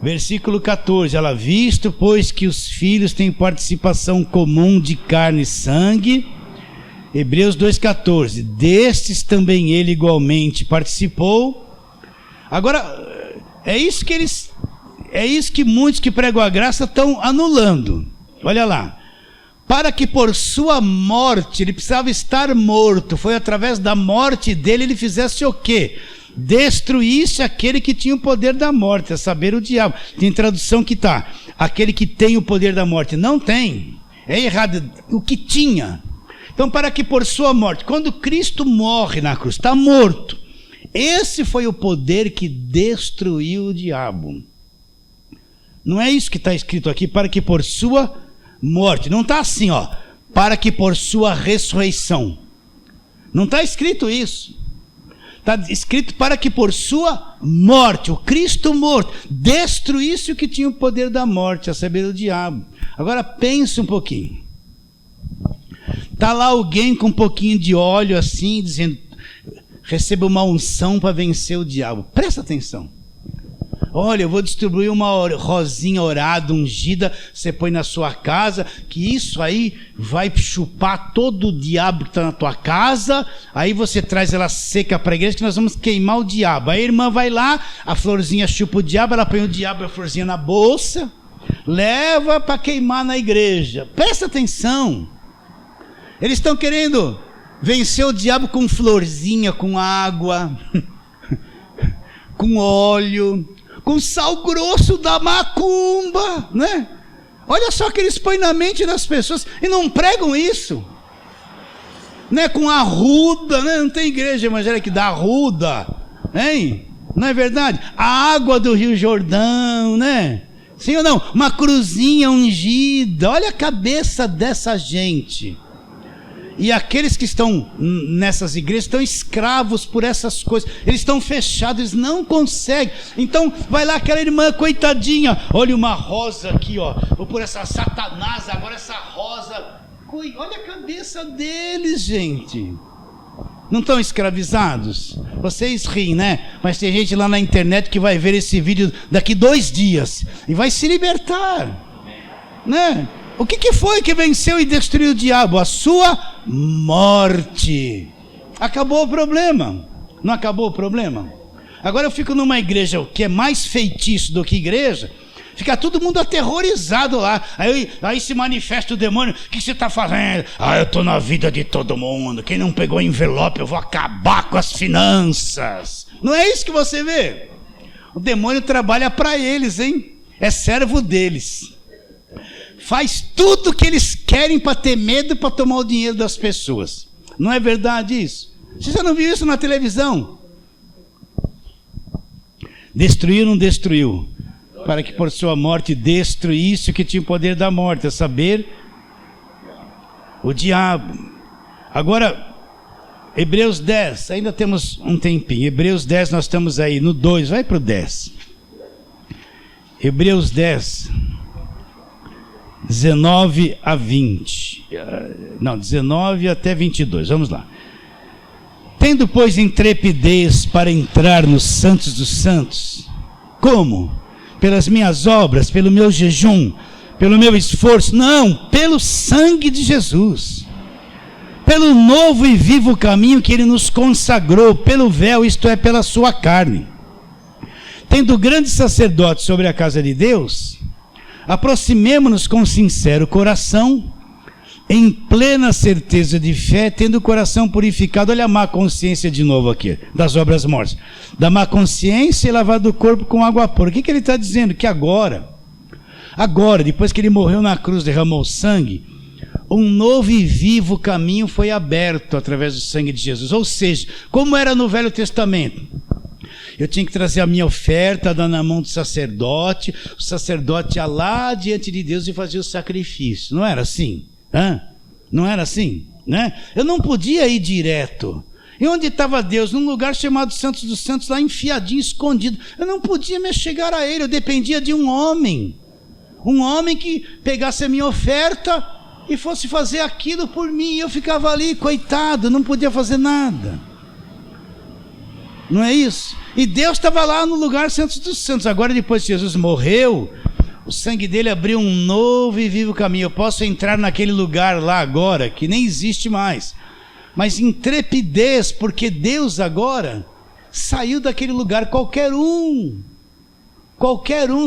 Versículo 14, ela, visto, pois, que os filhos têm participação comum de carne e sangue, Hebreus 2,14, destes também ele igualmente participou. Agora, é isso que muitos que pregam a graça estão anulando. Olha lá, para que por sua morte, ele precisava estar morto, foi através da morte dele ele fizesse o quê? Destruísse aquele que tinha o poder da morte, a saber, o diabo. Tem tradução que está, aquele que tem o poder da morte. Não tem, é errado, o que tinha. Então, para que por sua morte, quando Cristo morre na cruz, está morto, esse foi o poder que destruiu o diabo. Não é isso que está escrito aqui, para que por sua morte, não está assim, ó, para que por sua ressurreição, não está escrito isso. Está escrito para que por sua morte, o Cristo morto, destruísse o que tinha o poder da morte, a saber, o diabo. Agora pense um pouquinho. Está lá alguém com um pouquinho de óleo assim, dizendo, receba uma unção para vencer o diabo. Presta atenção. Olha, eu vou distribuir uma rosinha orada, ungida, você põe na sua casa, que isso aí vai chupar todo o diabo que está na tua casa, aí você traz ela seca para a igreja, que nós vamos queimar o diabo. Aí a irmã vai lá, a florzinha chupa o diabo, ela põe o diabo e a florzinha na bolsa, leva para queimar na igreja. Presta atenção. Eles estão querendo vencer o diabo com florzinha, com água, com óleo, com sal grosso da macumba, né? Olha só que eles põem na mente das pessoas e não pregam isso, né? Com arruda, né? Não tem igreja evangélica que dá arruda, hein? Não é verdade? A água do Rio Jordão, né? Sim ou não? Uma cruzinha ungida. Olha a cabeça dessa gente. E aqueles que estão nessas igrejas estão escravos por essas coisas. Eles estão fechados, eles não conseguem. Então vai lá aquela irmã coitadinha, olha uma rosa aqui, ó, vou por essa Satanás, agora essa rosa. Olha a cabeça deles, gente. Não estão escravizados? Vocês riem, né? Mas tem gente lá na internet que vai ver esse vídeo daqui 2 dias e vai se libertar, né? O que foi que venceu e destruiu o diabo? A sua morte. Acabou o problema. Não acabou o problema? Agora eu fico numa igreja que é mais feitiço do que igreja, fica todo mundo aterrorizado lá. Aí se manifesta o demônio. O que você está fazendo? Eu estou na vida de todo mundo. Quem não pegou envelope, eu vou acabar com as finanças. Não é isso que você vê? O demônio trabalha para eles, hein? É servo deles. Faz tudo o que eles querem para ter medo, para tomar o dinheiro das pessoas. Não é verdade isso? Você já não viu isso na televisão? Destruiu ou não destruiu? Para que por sua morte destruísse o que tinha o poder da morte, a saber, o diabo. Agora, Hebreus 10, ainda temos um tempinho. Hebreus 10, nós estamos aí no 2, vai para o 10. Hebreus 10, 19 a 20. Não, 19 até 22, vamos lá. Tendo, pois, intrepidez para entrar nos santos dos santos. Como? Pelas minhas obras, pelo meu jejum, pelo meu esforço? Não, pelo sangue de Jesus, pelo novo e vivo caminho que ele nos consagrou, pelo véu, isto é, pela sua carne. Tendo grande sacerdote sobre a casa de Deus, aproximemo-nos com sincero coração, em plena certeza de fé, tendo o coração purificado. Olha a má consciência de novo aqui, das obras mortas. Da má consciência e lavado o corpo com água pura. O que ele está dizendo? Que agora, depois que ele morreu na cruz, derramou sangue, um novo e vivo caminho foi aberto através do sangue de Jesus. Ou seja, como era no Velho Testamento, eu tinha que trazer a minha oferta, dar na mão do sacerdote, o sacerdote ia lá diante de Deus e fazia o sacrifício. Não era assim? Não era assim, né? Eu não podia ir direto. E onde estava Deus? Num lugar chamado Santos dos Santos, lá enfiadinho, escondido. Eu não podia me chegar a ele, eu dependia de um homem que pegasse a minha oferta e fosse fazer aquilo por mim. Eu ficava ali, coitado, não podia fazer nada. Não é isso? E Deus estava lá no lugar Santos dos Santos. Agora, depois que Jesus morreu, o sangue dele abriu um novo e vivo caminho. Eu posso entrar naquele lugar lá agora, que nem existe mais. Mas intrepidez, porque Deus agora saiu daquele lugar. Qualquer um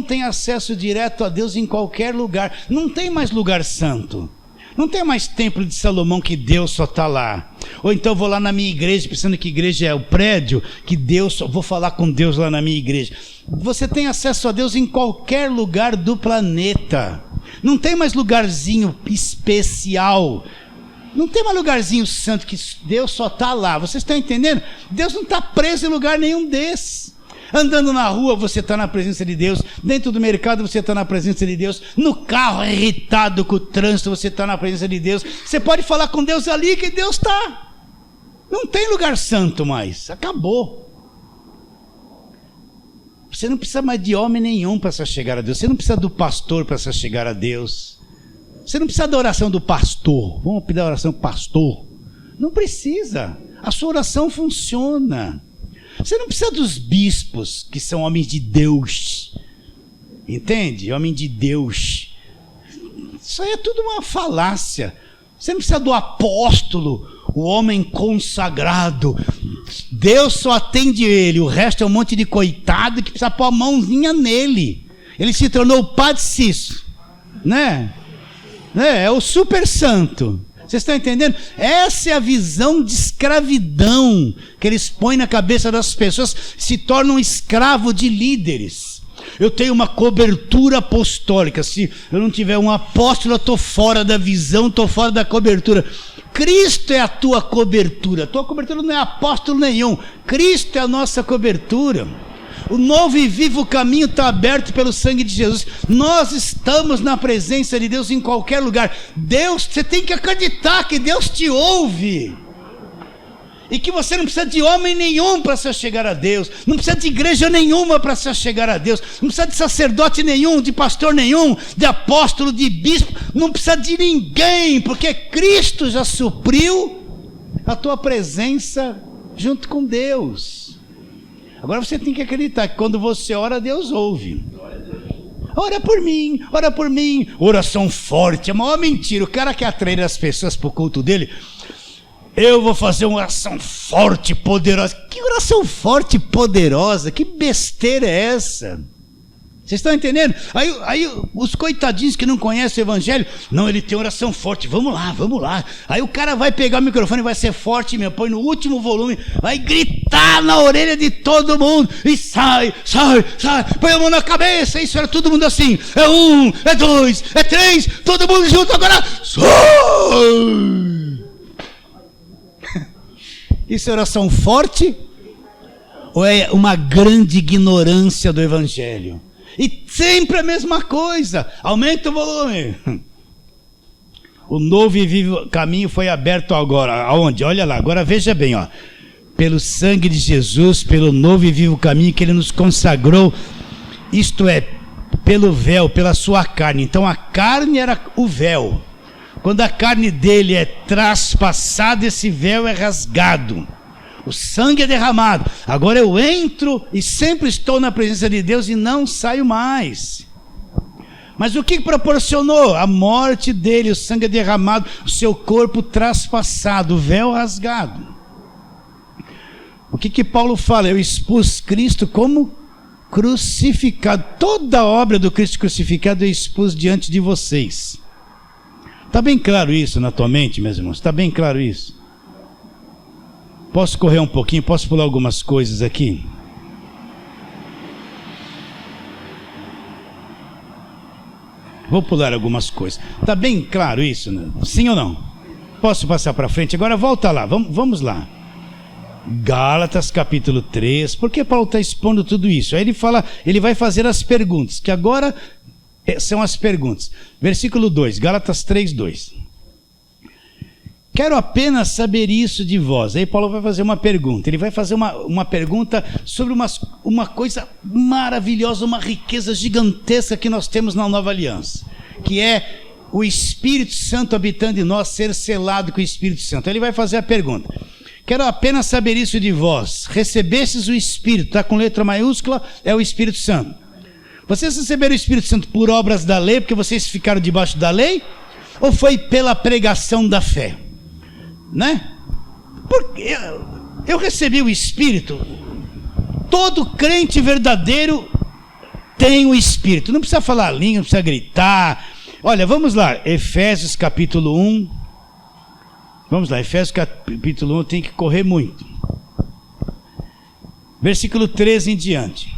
tem acesso direto a Deus em qualquer lugar. Não tem mais lugar santo. Não tem mais templo de Salomão que Deus só está lá. Ou então vou lá na minha igreja, pensando que igreja é o prédio, que Deus só vou falar com Deus lá na minha igreja. Você tem acesso a Deus em qualquer lugar do planeta. Não tem mais lugarzinho especial. Não tem mais lugarzinho santo que Deus só está lá. Vocês estão entendendo? Deus não está preso em lugar nenhum desses. Andando na rua, você está na presença de Deus. Dentro do mercado, você está na presença de Deus. No carro, irritado com o trânsito, você está na presença de Deus. Você pode falar com Deus ali, que Deus está. Não tem lugar santo mais. Acabou. Você não precisa mais de homem nenhum para se chegar a Deus. Você não precisa do pastor para se chegar a Deus. Você não precisa da oração do pastor. Vamos pedir a oração do pastor. Não precisa. A sua oração funciona. Você não precisa dos bispos, que são homens de Deus. Entende? Homem de Deus. Isso aí é tudo uma falácia. Você não precisa do apóstolo, o homem consagrado. Deus só atende ele. O resto é um monte de coitado que precisa pôr a mãozinha nele. Ele se tornou o Padre Cício, né? É o super santo. Vocês estão entendendo? Essa é a visão de escravidão que eles põem na cabeça das pessoas, se tornam escravo de líderes. Eu tenho uma cobertura apostólica. Se eu não tiver um apóstolo, eu estou fora da visão, estou fora da cobertura. Cristo é a tua cobertura. A tua cobertura não é apóstolo nenhum. Cristo é a nossa cobertura. O novo e vivo caminho está aberto pelo sangue de Jesus. Nós estamos na presença de Deus em qualquer lugar. Deus, você tem que acreditar que Deus te ouve. E que você não precisa de homem nenhum para se chegar a Deus. Não precisa de igreja nenhuma para se chegar a Deus. Não precisa de sacerdote nenhum, de pastor nenhum, de apóstolo, de bispo. Não precisa de ninguém, porque Cristo já supriu a tua presença junto com Deus. Agora você tem que acreditar que quando você ora, Deus ouve. Ora por mim, ora por mim. Oração forte, é a maior mentira. O cara que atrai as pessoas para o culto dele, eu vou fazer uma oração forte, poderosa. Que oração forte, poderosa? Que besteira é essa? Vocês estão entendendo? Aí os coitadinhos que não conhecem o evangelho, não, ele tem oração forte, vamos lá. Aí o cara vai pegar o microfone, vai ser forte mesmo, põe no último volume, vai gritar na orelha de todo mundo, e sai, põe a mão na cabeça, isso era todo mundo assim, é 1, é 2, é 3, todo mundo junto agora, sai! Isso é oração forte? Ou é uma grande ignorância do evangelho? E sempre a mesma coisa, aumenta o volume. O novo e vivo caminho foi aberto agora, aonde? Olha lá, agora veja bem, ó. Pelo sangue de Jesus, pelo novo e vivo caminho que ele nos consagrou, isto é, pelo véu, pela sua carne. Então a carne era o véu. Quando a carne dele é traspassada, esse véu é rasgado. O sangue é derramado. Agora eu entro e sempre estou na presença de Deus e não saio mais. Mas o que proporcionou? A morte dele, o sangue é derramado, o seu corpo traspassado, o véu rasgado. O que Paulo fala? Eu expus Cristo como crucificado. Toda a obra do Cristo crucificado eu expus diante de vocês. Está bem claro isso na tua mente, meus irmãos? Está bem claro isso? Posso correr um pouquinho? Posso pular algumas coisas aqui? Vou pular algumas coisas. Está bem claro isso, né? Sim ou não? Posso passar para frente? Agora volta lá, vamos lá. Gálatas capítulo 3. Por que Paulo está expondo tudo isso? Aí ele vai fazer as perguntas, que agora são as perguntas. Versículo 2, Gálatas 3, 2. Quero apenas saber isso de vós. Aí Paulo vai fazer uma pergunta. Ele vai fazer uma pergunta sobre uma coisa maravilhosa, uma riqueza gigantesca que nós temos na nova aliança, que é o Espírito Santo habitando em nós, ser selado com o Espírito Santo. Ele vai fazer a pergunta. Quero apenas saber isso de vós. Recebestes o Espírito, está com letra maiúscula, é o Espírito Santo. Vocês receberam o Espírito Santo por obras da lei, porque vocês ficaram debaixo da lei? Ou foi pela pregação da fé? Né? Porque eu recebi o Espírito. Todo crente verdadeiro tem o Espírito. Não precisa falar língua, não precisa gritar. Olha, vamos lá, Efésios capítulo 1. Vamos lá, Efésios capítulo 1, tem que correr muito. Versículo 13 em diante.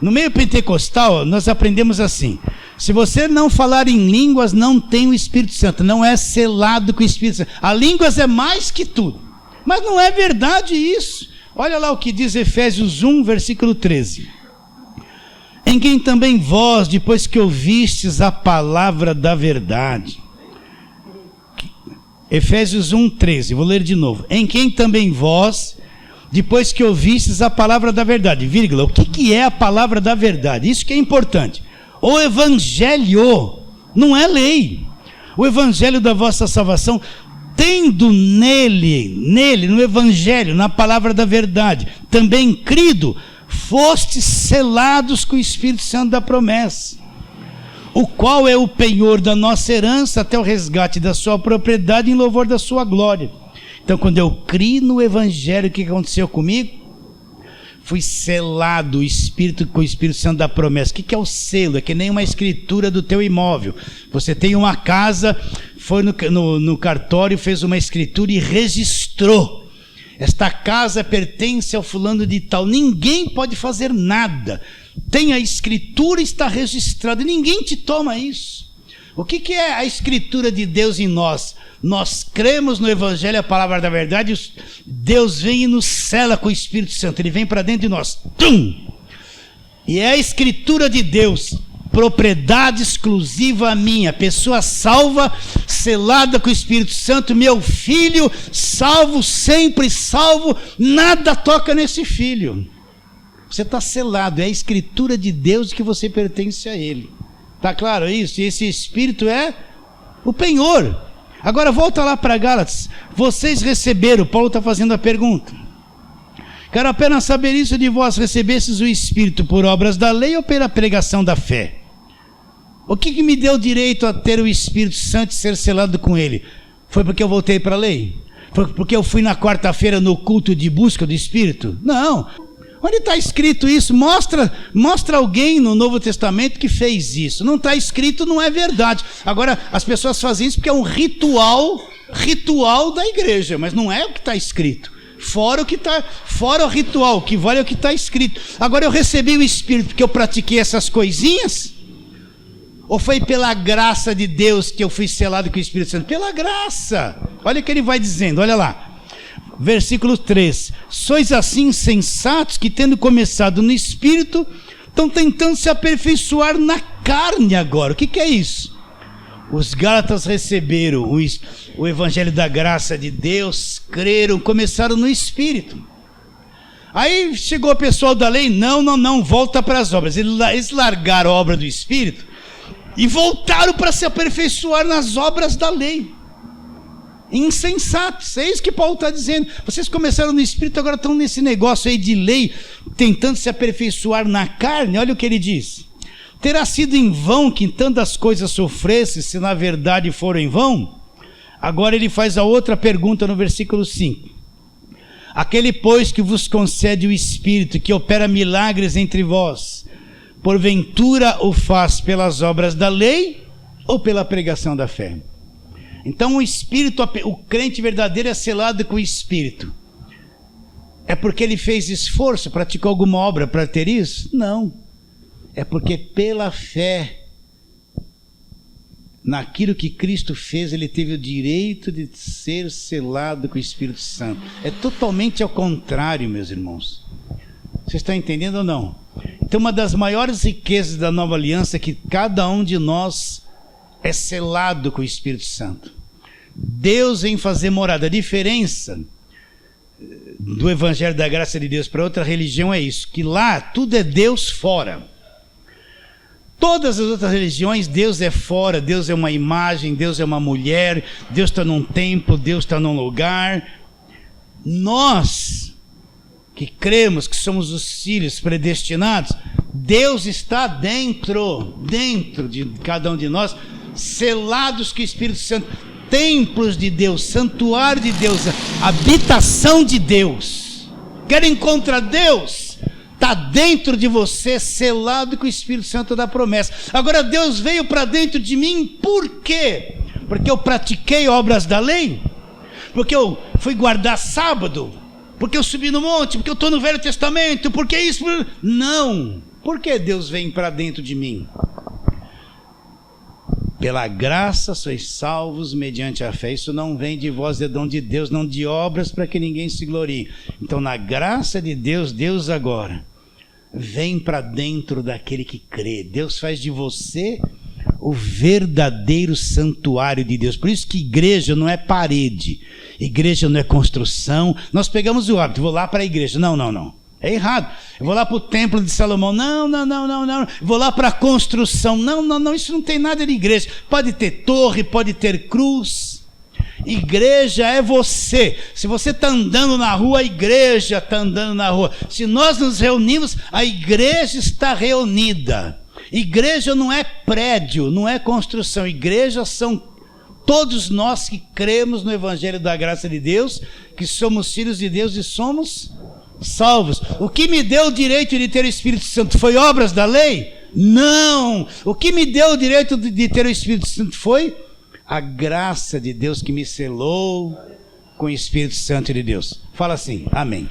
No meio pentecostal, nós aprendemos assim: se você não falar em línguas, não tem o Espírito Santo, não é selado com o Espírito Santo. A línguas é mais que tudo. Mas não é verdade isso. Olha lá o que diz Efésios 1, versículo 13. Em quem também vós, depois que ouvistes a palavra da verdade. Efésios 1, 13, vou ler de novo. Em quem também vós, depois que ouvistes a palavra da verdade, vírgula, o que é a palavra da verdade? Isso que é importante. O evangelho não é lei. O evangelho da vossa salvação, tendo nele, no evangelho, na palavra da verdade, também crido, fostes selados com o Espírito Santo da promessa, o qual é o penhor da nossa herança até o resgate da sua propriedade em louvor da sua glória. Então, quando eu criei no evangelho, o que aconteceu comigo? Fui selado com o Espírito Santo da promessa. O que é o selo? É que nem uma escritura do teu imóvel. Você tem uma casa, foi no cartório, fez uma escritura e registrou. Esta casa pertence ao fulano de tal. Ninguém pode fazer nada. Tem a escritura, está registrada. Ninguém te toma isso. O que é a escritura de Deus em nós? Nós cremos no evangelho, a palavra da verdade. Deus vem e nos sela com o Espírito Santo. Ele vem para dentro de nós. Tum! E é a escritura de Deus, propriedade exclusiva minha, pessoa salva, selada com o Espírito Santo, meu filho, salvo, sempre salvo, nada toca nesse filho. Você está selado, é a escritura de Deus que você pertence a Ele. Está claro isso? E esse Espírito é o penhor. Agora volta lá para Gálatas. Vocês receberam, Paulo está fazendo a pergunta. Quero apenas saber isso de vós, recebestes o Espírito por obras da lei ou pela pregação da fé? O que me deu direito a ter o Espírito Santo e ser selado com ele? Foi porque eu voltei para a lei? Porque eu fui na quarta-feira no culto de busca do Espírito? Não. Onde está escrito isso? Mostra alguém no Novo Testamento que fez isso. Não está escrito, não é verdade. Agora, as pessoas fazem isso porque é um ritual da igreja, mas não é o que está escrito. Fora o ritual, o que vale é o que está escrito. Agora, eu recebi o Espírito porque eu pratiquei essas coisinhas? Ou foi pela graça de Deus que eu fui selado com o Espírito Santo? Pela graça. Olha o que ele vai dizendo, olha lá. Versículo 3: sois assim insensatos que, tendo começado no Espírito, estão tentando se aperfeiçoar na carne agora. O que é isso? Os Gálatas receberam o Evangelho da graça de Deus, creram, começaram no Espírito. Aí chegou o pessoal da lei, não, volta para as obras. Eles largaram a obra do Espírito e voltaram para se aperfeiçoar nas obras da lei. Insensatos, é isso que Paulo está dizendo. Vocês começaram no Espírito, agora estão nesse negócio aí de lei, tentando se aperfeiçoar na carne. Olha o que ele diz: terá sido em vão que tantas coisas sofresse, se na verdade foram em vão? Agora ele faz a outra pergunta no versículo 5: aquele, pois, que vos concede o Espírito, que opera milagres entre vós, porventura o faz pelas obras da lei ou pela pregação da fé? Então o crente verdadeiro é selado com o Espírito. É porque ele fez esforço, praticou alguma obra para ter isso? Não. É porque pela fé naquilo que Cristo fez, ele teve o direito de ser selado com o Espírito Santo. É totalmente ao contrário, meus irmãos. Vocês estão entendendo ou não? Então, uma das maiores riquezas da nova aliança é que cada um de nós é selado com o Espírito Santo. Deus vem fazer morada. A diferença do Evangelho da graça de Deus para outra religião é isso, que lá tudo é Deus fora. Todas as outras religiões, Deus é fora, Deus é uma imagem, Deus é uma mulher, Deus está num templo, Deus está num lugar. Nós que cremos que somos os filhos predestinados, Deus está dentro de cada um de nós, selados com o Espírito Santo, templos de Deus, santuário de Deus, habitação de Deus. Quer encontrar Deus? Está dentro de você, selado com o Espírito Santo da promessa. Agora, Deus veio para dentro de mim, por quê? Porque eu pratiquei obras da lei? Porque eu fui guardar sábado? Porque eu subi no monte? Porque eu estou no Velho Testamento? Porque isso? Não. Por que Deus vem para dentro de mim? Pela graça sois salvos mediante a fé. Isso não vem de vós, é dom de Deus, não de obras para que ninguém se glorie. Então, na graça de Deus, Deus agora vem para dentro daquele que crê. Deus faz de você o verdadeiro santuário de Deus. Por isso que igreja não é parede, igreja não é construção. Nós pegamos o hábito, vou lá para a igreja. Não. É errado. Eu vou lá para o templo de Salomão. Não. Vou lá para a construção. Não. Isso não tem nada de igreja. Pode ter torre, pode ter cruz. Igreja é você. Se você está andando na rua, a igreja está andando na rua. Se nós nos reunimos, a igreja está reunida. Igreja não é prédio, não é construção. Igreja são todos nós que cremos no Evangelho da graça de Deus, que somos filhos de Deus e somos salvos. O que me deu o direito de ter o Espírito Santo foi obras da lei? Não. O que me deu o direito de ter o Espírito Santo foi a graça de Deus que me selou com o Espírito Santo de Deus. Fala assim, amém.